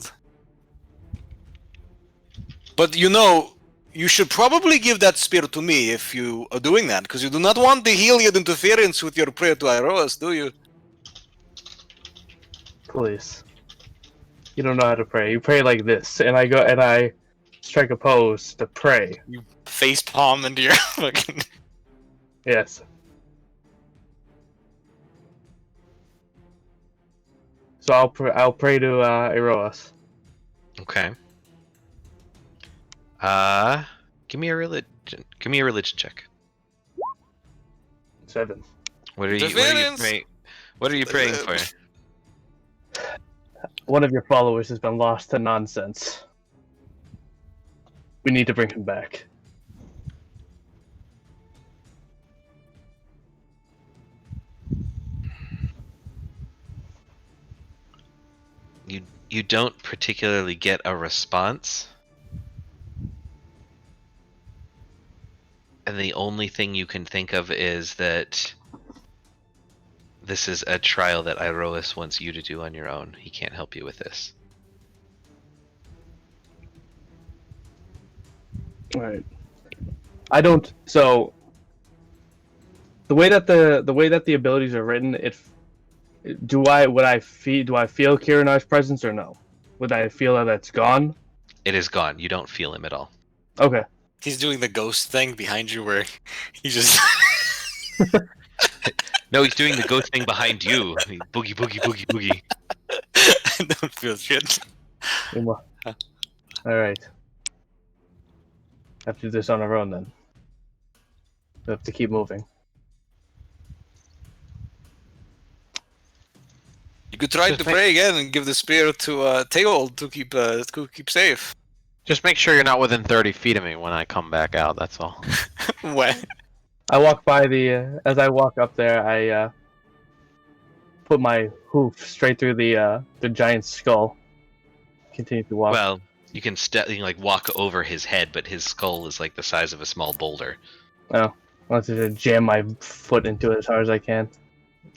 But you should probably give that spear to me if you are doing that, because you do not want the Heliod interference with your prayer to Iroas, do you? Please. You don't know how to pray. You pray like this, and I strike a pose to pray. You face palm into your fucking. Yes. So I'll pray to Iroas. Okay. Give me a religion check. 7. What are you Interference! praying? What are you praying for? One of your followers has been lost to nonsense. We need to bring him back. You don't particularly get a response. And the only thing you can think of is that this is a trial that Iroas wants you to do on your own. He can't help you with this. Right. I don't. So the way that the abilities are written, do I feel Kirinar's presence or no? Would I feel that it's gone? It is gone. You don't feel him at all. Okay. He's doing the ghost thing behind you where he just. No, he's doing the ghost thing behind you. Boogie, boogie, boogie, boogie. I don't feel shit. All right. Have to do this on our own then. We have to keep moving. You could try Just to make- pray again and give the spear to Teold to keep safe. Just make sure you're not within 30 feet of me when I come back out. That's all. What? I walk by the. As I walk up there, I put my hoof straight through the giant's skull. Continue to walk. Well, you can like walk over his head, but his skull is like the size of a small boulder. I want to jam my foot into it as hard as I can.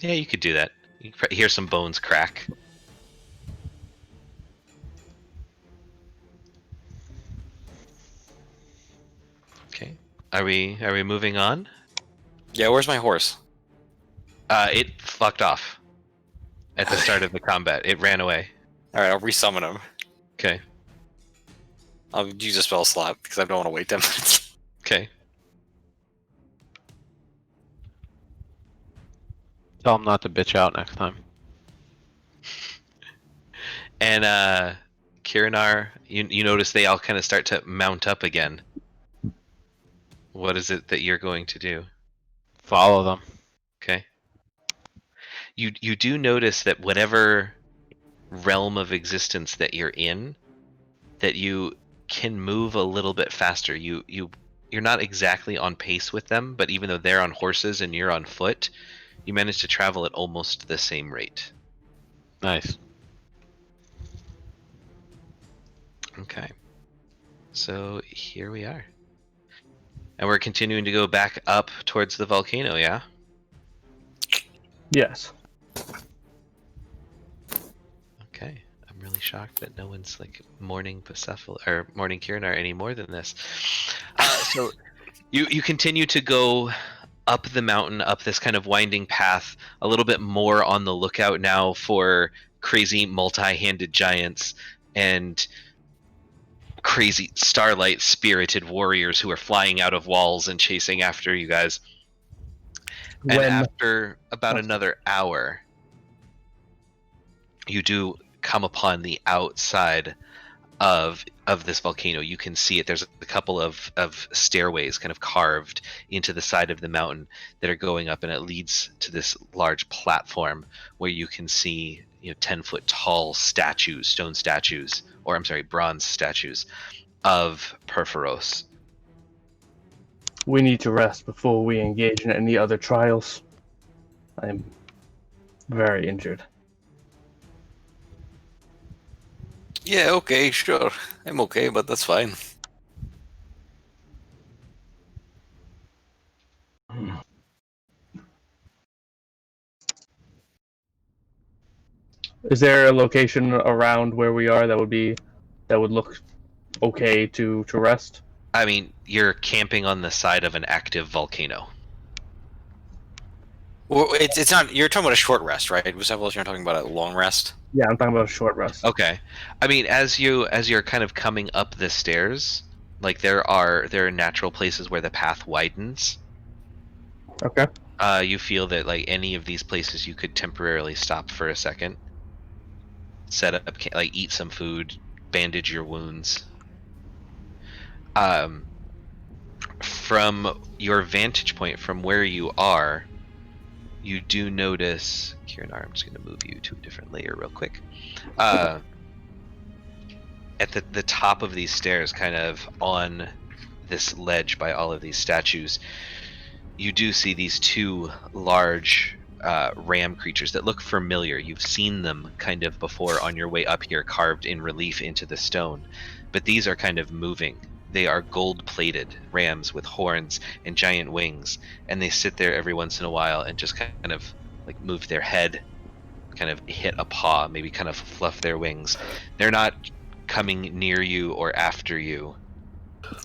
Yeah, you could do that. You could hear some bones crack. Okay. Are we moving on? Yeah, where's my horse? It fucked off at the start of the combat. It ran away. Alright, I'll resummon him. Okay. I'll use a spell slot because I don't want to wait 10 minutes. Okay. Tell him not to bitch out next time. And Kirinar, you notice they all kind of start to mount up again. What is it that you're going to do? Follow them. Okay. You do notice that whatever realm of existence that you're in, that you can move a little bit faster. You're not exactly on pace with them, but even though they're on horses and you're on foot, you manage to travel at almost the same rate. Nice. Okay. So here we are. And we're continuing to go back up towards the volcano, yeah? Yes. Okay. I'm really shocked that no one's like mourning Persephone or mourning Kirinar any more than this. So you continue to go up the mountain, up this kind of winding path, a little bit more on the lookout now for crazy multi-handed giants and crazy starlight spirited warriors who are flying out of walls and chasing after you guys. And When after about another hour, you do come upon the outside of this volcano. You can see it. There's a couple of stairways kind of carved into the side of the mountain that are going up, and it leads to this large platform where you can see 10-foot tall statues, stone statues, or I'm sorry, bronze statues of Perforos. we need to rest before we engage in any other trials. I'm very injured. Yeah, okay, sure. I'm okay, but that's fine. Is there a location around where we are that would look okay to rest? I mean, you're camping on the side of an active volcano. Well, it's not. You're talking about a short rest, right? Was that what you're talking about? A long rest? Yeah, I'm talking about a short rest. Okay. I mean, as you're kind of coming up the stairs, like there are natural places where the path widens. Okay. You feel that like any of these places you could temporarily stop for a second, set up, like eat some food, bandage your wounds. From your vantage point, from where you are, you do notice, Kirinar, I'm just going to move you to a different layer real quick. At the top of these stairs, kind of on this ledge by all of these statues, you do see these two large ram creatures that look familiar. You've seen them kind of before on your way up here, carved in relief into the stone. But these are kind of moving. They are gold-plated rams with horns and giant wings, and they sit there every once in a while and just kind of like move their head, kind of hit a paw, maybe kind of fluff their wings. They're not coming near you or after you.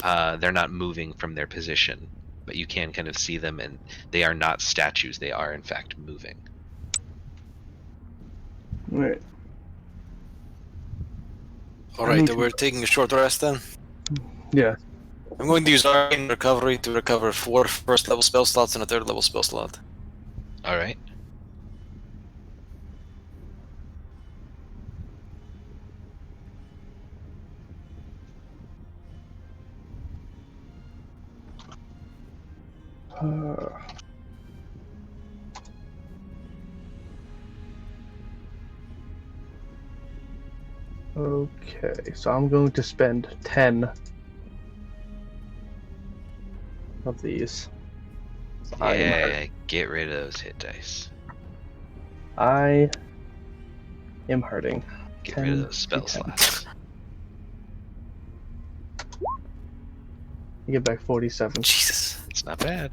They're not moving from their position, but you can kind of see them, and they are not statues. They are, in fact, moving. Right. All right, we're taking a short rest then. Yeah. I'm going to use Arcane Recovery to recover 4 first level spell slots and a 3rd level spell slot. All right. Okay, so I'm going to spend 10 of these. Yeah, get rid of those hit dice. I am hurting. Get rid of 10 those spell D10. slots. You get back 47. Jesus. It's not bad.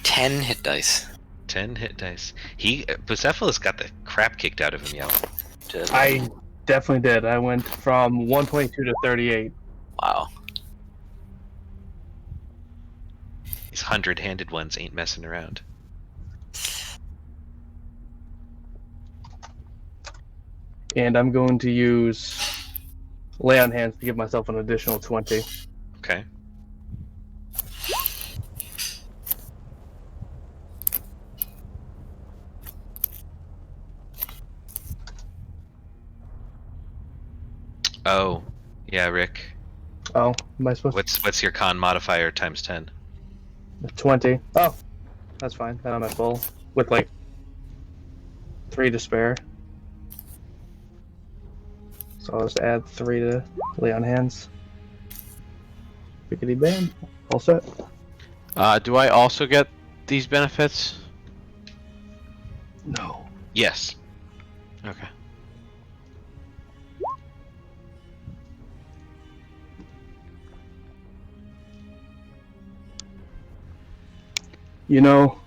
10 hit dice. 10 hit dice. Bucephalus got the crap kicked out of him, yo. I definitely did. I went from 122 to 38. Wow. These 100-handed ones ain't messing around. And I'm going to use Lay on Hands to give myself an additional 20. Okay. Oh, yeah, Rick. Oh, am I supposed What's your con modifier times 10? to? 20. Oh, that's fine. Then I'm at full. With like 3 to spare. So I'll just add 3 to Lay on Hands. Bickety bam. All set. Do I also get these benefits? No. Yes. Okay. You know,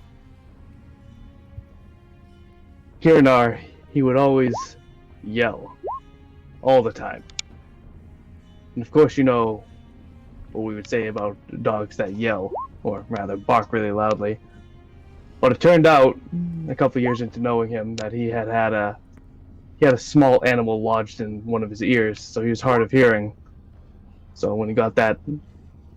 Kirinar, he would always yell. All the time. And of course, you know what we would say about dogs that yell, or rather bark really loudly. But it turned out, a couple years into knowing him, that he had a small animal lodged in one of his ears, so he was hard of hearing. So when he got that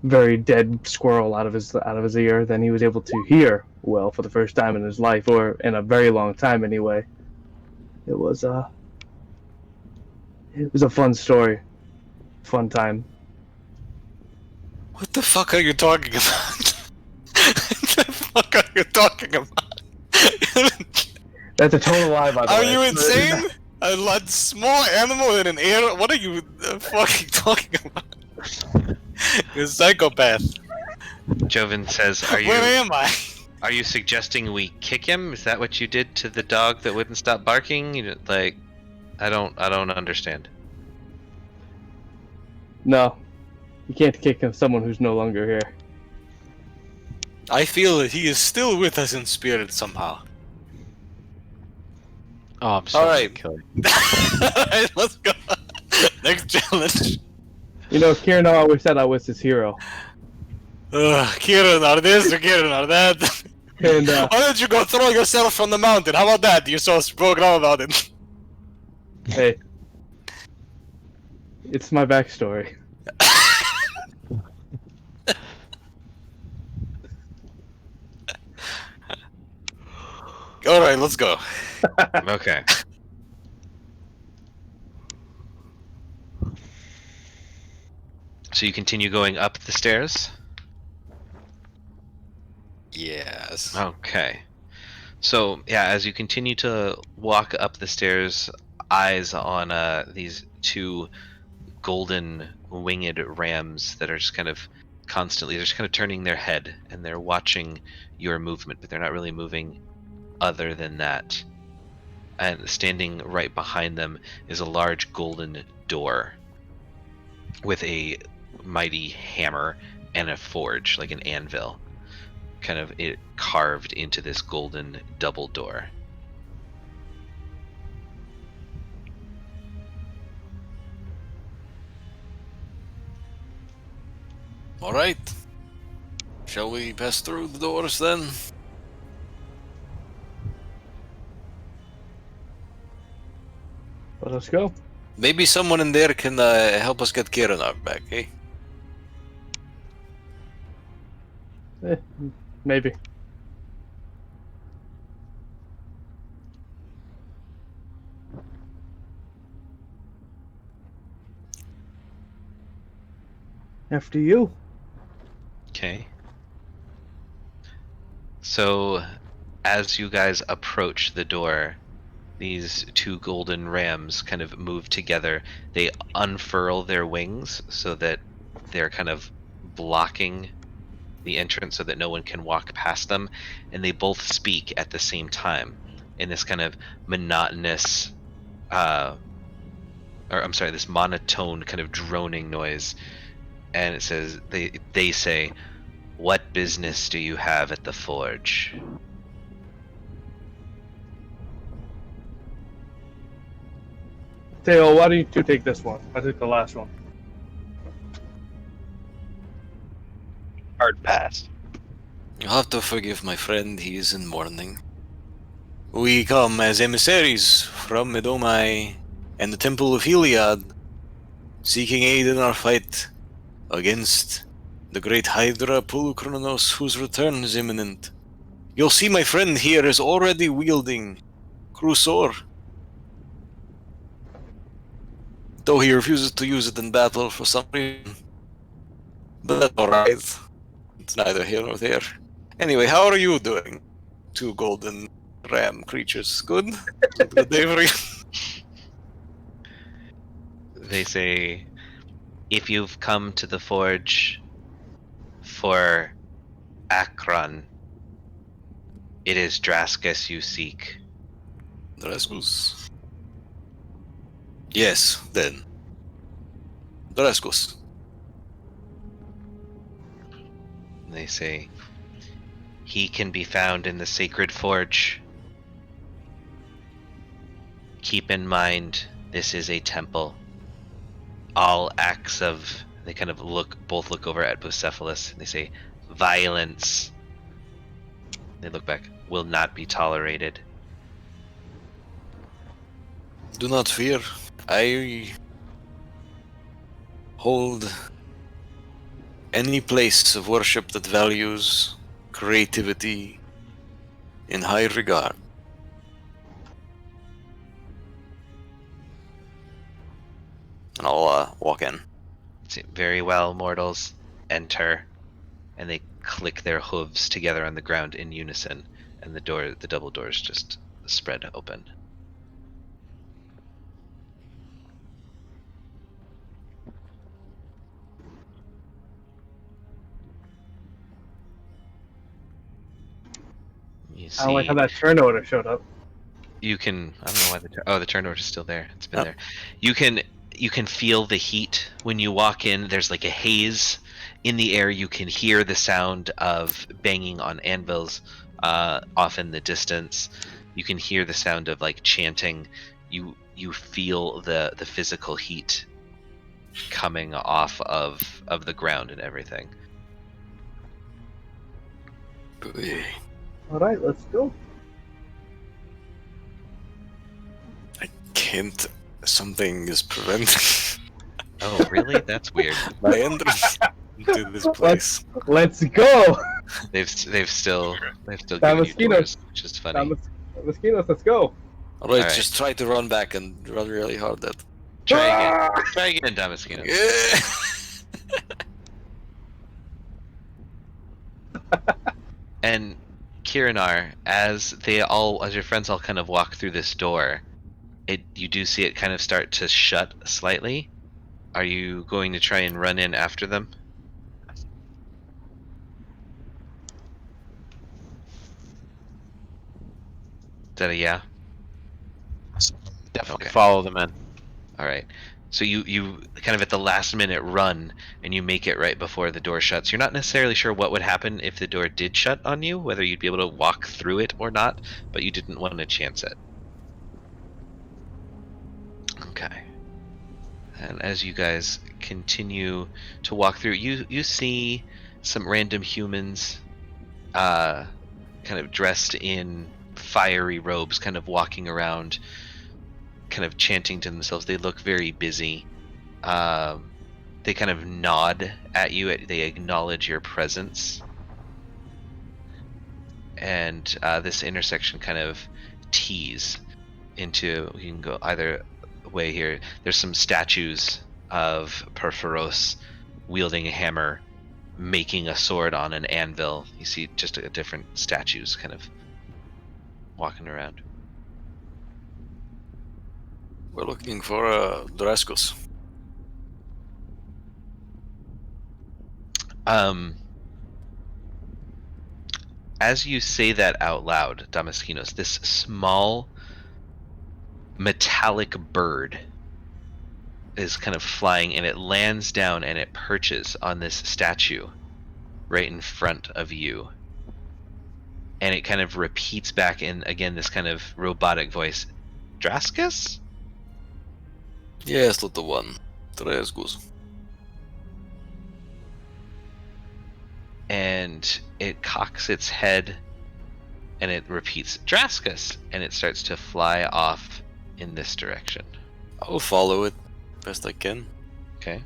very dead squirrel out of his ear, then he was able to hear well for the first time in his life, or in a very long time anyway. It was a fun story, fun time. What the fuck are you talking about? What the fuck are you talking about? That's a total lie, by the Are way. you insane? A small animal in an air? What are you fucking talking about? You're a psychopath. Joven says, Where am I? Are you suggesting we kick him? Is that what you did to the dog that wouldn't stop barking? Like, I don't understand. No, you can't kick someone who's no longer here. I feel that he is still with us in spirit somehow. Oh, I'm so Alright. kill you. Alright, let's go. Next challenge. You know, Kirinar always said I was his hero. Kieran, are this or Kieran, are that? And Why don't you go throw yourself from the mountain? How about that? You're so spoken on about it. hey, it's my backstory. Alright, let's go. Okay. So you continue going up the stairs? Yes. Okay. So, yeah, as you continue to walk up the stairs, eyes on these two golden winged rams that are just kind of constantly, they're just kind of turning their head and they're watching your movement, but they're not really moving other than that. And standing right behind them is a large golden door with a mighty hammer and a forge, like an anvil, kind of it carved into this golden double door. Alright. Shall we pass through the doors then? Let us go. Maybe someone in there can help us get Kieran back, eh? Maybe. After you. Okay. So, as you guys approach the door, these two golden rams kind of move together. They unfurl their wings so that they're kind of blocking the entrance so that no one can walk past them, and they both speak at the same time in this kind of monotonous this monotone kind of droning noise. And it says they say, "What business do you have at the forge?" Theo, why don't you two take this one? I took the last one. Hard pass. You'll have to forgive my friend, he is in mourning. We come as emissaries from Medomai and the Temple of Heliod, seeking aid in our fight against the great Hydra Pulukronos, whose return is imminent. You'll see my friend here is already wielding Crusor, though he refuses to use it in battle for some reason. But that's alright. It's neither here nor there. Anyway, how are you doing? Two golden ram creatures. Good? Good day for you? They say, "If you've come to the forge for Akron, it is Draskus you seek." Draskus. Yes, then. Draskus. They say, "He can be found in the sacred forge. Keep in mind, this is a temple. All acts of..." They kind of both look over at Bucephalus, and they say, "Violence," they look back, "will not be tolerated." Do not fear. I hold any place of worship that values creativity in high regard. And I'll walk in. Say, "Very well, mortals, enter." And they click their hooves together on the ground in unison, and the double doors just spread open. You I don't like see, how that turn order showed up. you can, I don't know why the turn order is still there. It's been there. You can feel the heat when you walk in. There's like a haze in the air. You can hear the sound of banging on anvils off in the distance. You can hear the sound of like chanting. You feel the physical heat coming off of the ground and everything. All right, let's go. I can't. Something is preventing Oh, really? That's weird. my entrance into this place. Let's go. They've still given you Damasceno. doors, which is funny. Mosquitoes, let's go. Alright, Alright. just try to run back and run really hard at. Try again. Try again, Damasceno. And Kiranar, as your friends all kind of walk through this door, you do see it kind of start to shut slightly. Are you going to try and run in after them? Is that a yeah? Definitely. Okay. Follow them in. All right. So you kind of at the last minute run, and you make it right before the door shuts. You're not necessarily sure what would happen if the door did shut on you, whether you'd be able to walk through it or not, but you didn't want to chance it. Okay. And as you guys continue to walk through, you see some random humans kind of dressed in fiery robes, kind of walking around, kind of chanting to themselves. They look very busy. They kind of nod at you. They acknowledge your presence. and this intersection kind of tees into. You can go either way here. There's some statues of Perforos wielding a hammer, making a sword on an anvil. You see just different statues kind of walking around. We're looking for Draskos. As you say that out loud, Damaskinos, this small metallic bird is kind of flying, and it lands down and it perches on this statue right in front of you. And it kind of repeats back in, again, this kind of robotic voice. Draskos? Yes, little one. Draskos. And it cocks its head and it repeats Draskos, and it starts to fly off in this direction. I'll follow it best I can. Okay.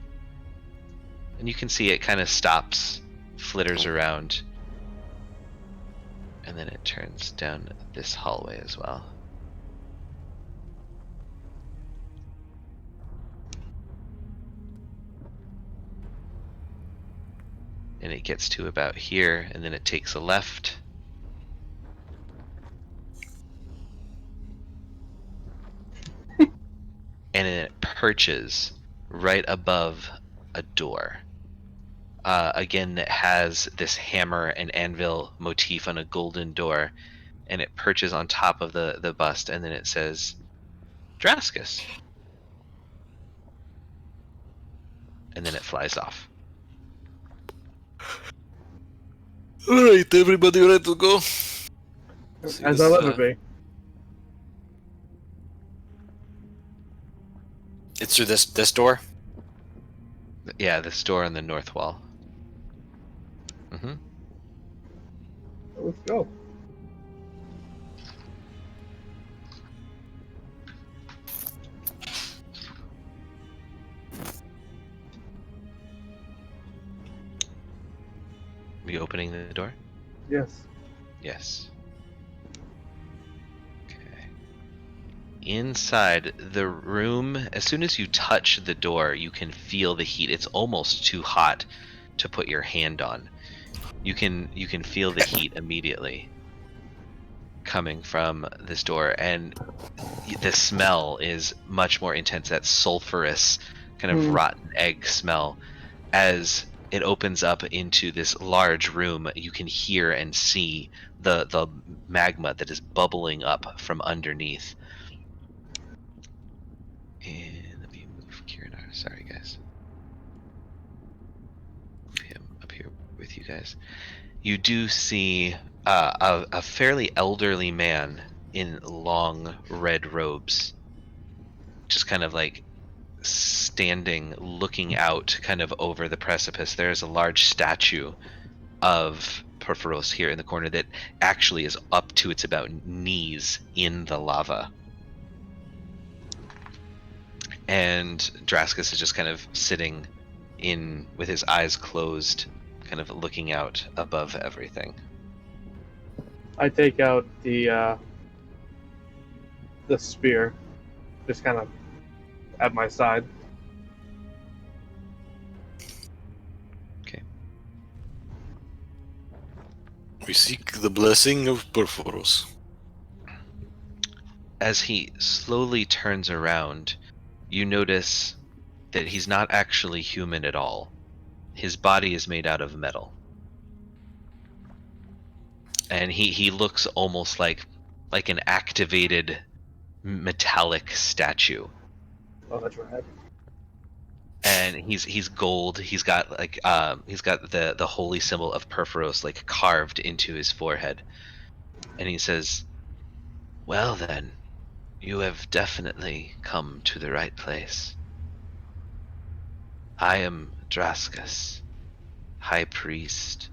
And you can see it kind of stops, flitters around, and then it turns down this hallway as well. And it gets to about here, and then it takes a left. And then it perches right above a door. Again, that has this hammer and anvil motif on a golden door, and it perches on top of the bust, and then it says, Draskos. And then it flies off. Alright, everybody ready to go? As I'll ever be. It's through this door? Yeah, this door on the north wall. Mm-hmm. Let's go. Are you opening the door? Yes. Yes. Okay. Inside the room, as soon as you touch the door, you can feel the heat. It's almost too hot to put your hand on. You can feel the heat immediately coming from this door, and the smell is much more intense. That sulfurous kind of rotten egg smell. As it opens up into this large room, you can hear and see the magma that is bubbling up from underneath. And let me move Kirinar. Sorry, guys. Move him up here with you guys. You do see a fairly elderly man in long red robes, just kind of like standing, looking out kind of over the precipice. There's a large statue of Perforos here in the corner that actually is up to its about knees in the lava. And Draskos is just kind of sitting in with his eyes closed, kind of looking out above everything. I take out the spear, just kind of at my side. Okay. We seek the blessing of Perforos. As he slowly turns around, you notice that he's not actually human at all. His body is made out of metal. And he looks almost like an activated metallic statue. Oh, that's right. And he's gold. He's got like he's got the holy symbol of Perforos like carved into his forehead. And he says, "Well then, you have definitely come to the right place. I am Draskos, High Priest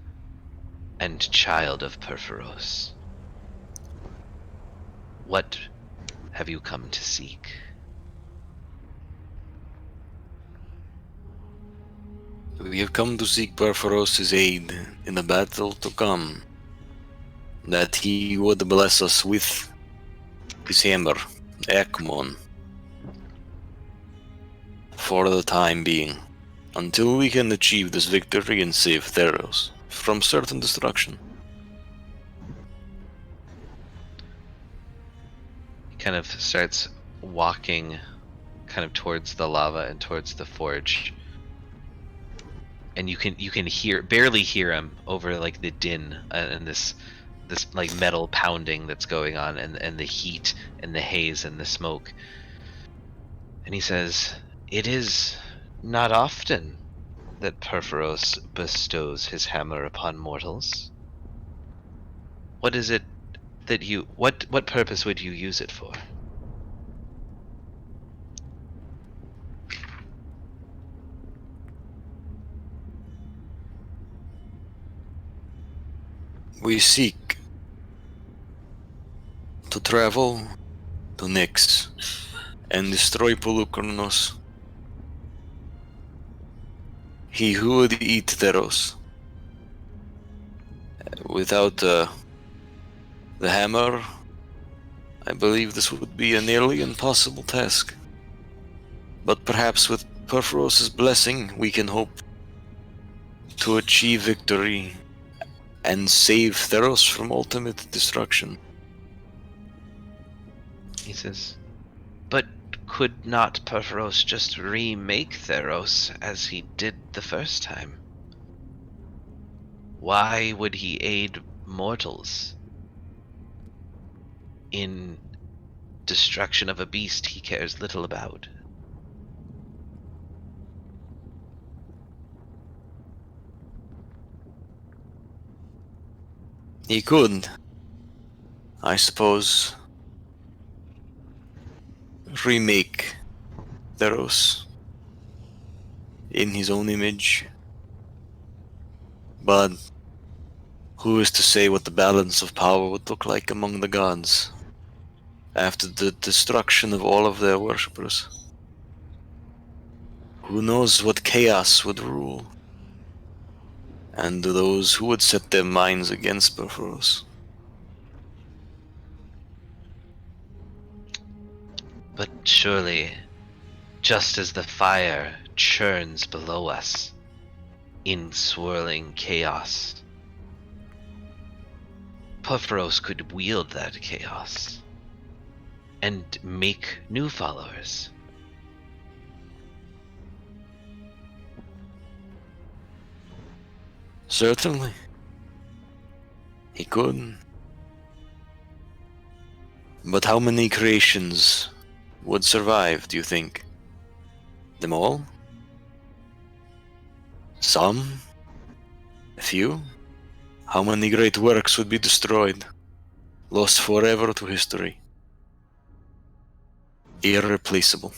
and child of Perforos. What have you come to seek?" We have come to seek Perforos' aid in the battle to come. that he would bless us with his hammer, Ekmon, for the time being, until we can achieve this victory and save Theros from certain destruction. He kind of starts walking kind of towards the lava and towards the forge. And you can barely hear him over like the din and this like metal pounding that's going on, and the heat and the haze and the smoke. And he says, "It is not often that Perforos bestows his hammer upon mortals. What is it that you what purpose would you use it for?" We seek to travel to Nyx and destroy Polukranos. He who would eat Theros. Without the hammer, I believe this would be a nearly impossible task. But perhaps with Perforos' blessing, we can hope to achieve victory and save Theros from ultimate destruction. He says, "But could not Perforos just remake Theros as he did the first time? Why would he aid mortals in destruction of a beast he cares little about?" He could, I suppose, remake Theros in his own image. But who is to say what the balance of power would look like among the gods after the destruction of all of their worshippers? Who knows what chaos would rule? And those who would set their minds against Perforos. But surely, just as the fire churns below us in swirling chaos, Perforos could wield that chaos and make new followers. Certainly. He could. But how many creations would survive, do you think? Them all? Some? A few? How many great works would be destroyed, lost forever to history? Irreplaceable.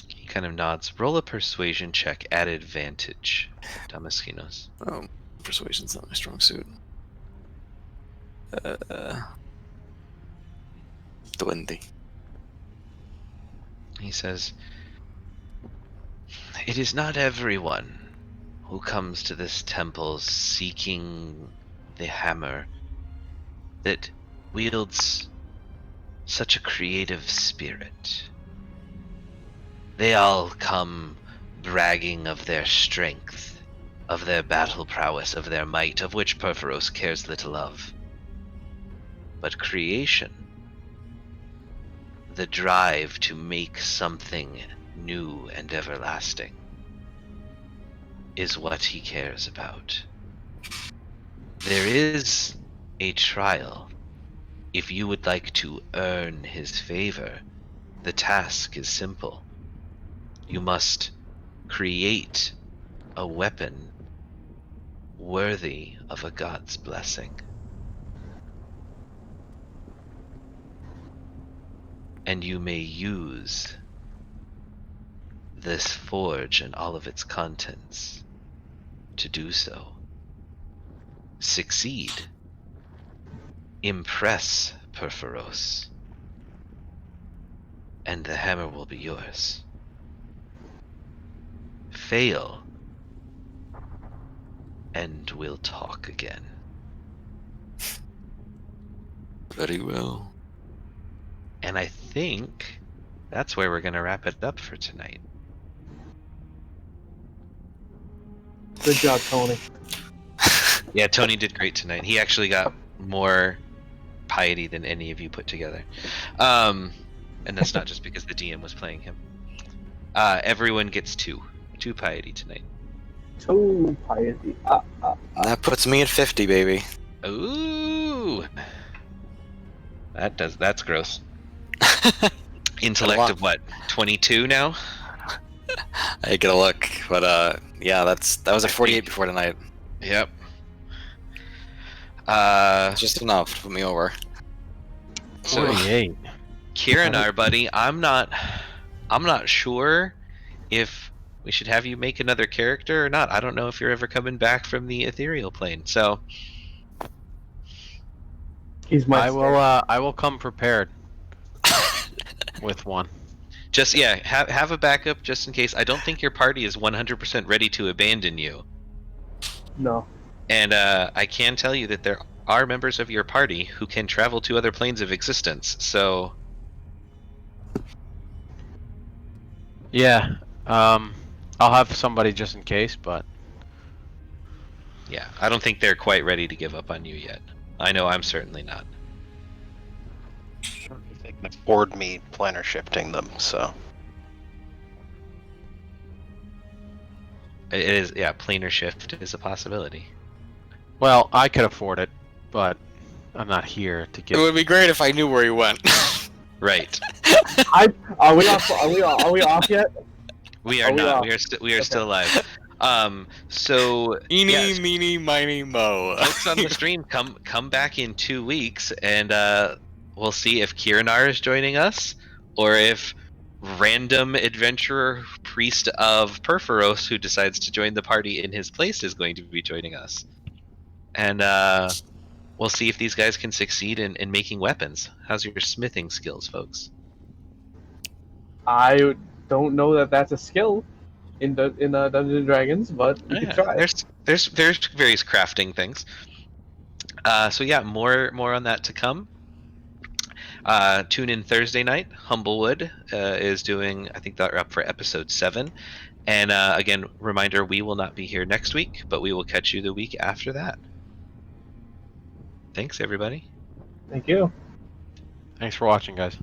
He kind of nods. Roll a persuasion check at advantage, Damaskinos. Oh, persuasion's not my strong suit. 20. He says, "It is not everyone who comes to this temple seeking the hammer that wields such a creative spirit. They all come bragging of their strength, of their battle prowess, of their might, of which Perforos cares little of. But creation, the drive to make something new and everlasting, is what he cares about. There is a trial. If you would like to earn his favor, the task is simple. You must create a weapon worthy of a god's blessing. And you may use this forge and all of its contents to do so. Succeed. Impress Perforos, and the hammer will be yours. Fail, and we'll talk again. Very well. And I think that's where we're going to wrap it up for tonight. Good job, Tony. Yeah, Tony did great tonight. He actually got more piety than any of you put together. And that's not just because the DM was playing him. Everyone gets two piety tonight. 2 piety. That puts me at 50, baby. Ooh, that's gross. Intellect lot. of what? 22 now? I get a look, but yeah, that was a 48 before tonight. Yep. Just enough to put me over. So 48. Kieran, our buddy, I'm not sure if we should have you make another character or not. I don't know if you're ever coming back from the ethereal plane. So He's my. I will come prepared with one. just have a backup just in case. I don't think your party is 100% ready to abandon you. No. And I can tell you that there are members of your party who can travel to other planes of existence. So Yeah. I'll have somebody just in case, but yeah, I don't think they're quite ready to give up on you yet. I know I'm certainly not. They can afford me planar shifting them, so. It is, yeah, planar shift is a possibility. well, I could afford it, but I'm not here to It give. would be great if I knew where he went. Right. Are we off? Are we off yet? We are Oh, we not. are. We are still alive. So Eeny, yes, meeny, miny, mo. folks on the stream, come back in 2 weeks, and we'll see if Kiranar is joining us, or if random adventurer priest of Perforos who decides to join the party in his place is going to be joining us, and we'll see if these guys can succeed in making weapons. How's your smithing skills, folks? I don't know that that's a skill in Dungeons and Dragons, but we can try. There's various crafting things. So yeah, more on that to come. Tune in Thursday night. Humblewood is doing, I think they're up for episode 7. And again, reminder, we will not be here next week, but we will catch you the week after that. Thanks, everybody. Thank you. Thanks for watching, guys.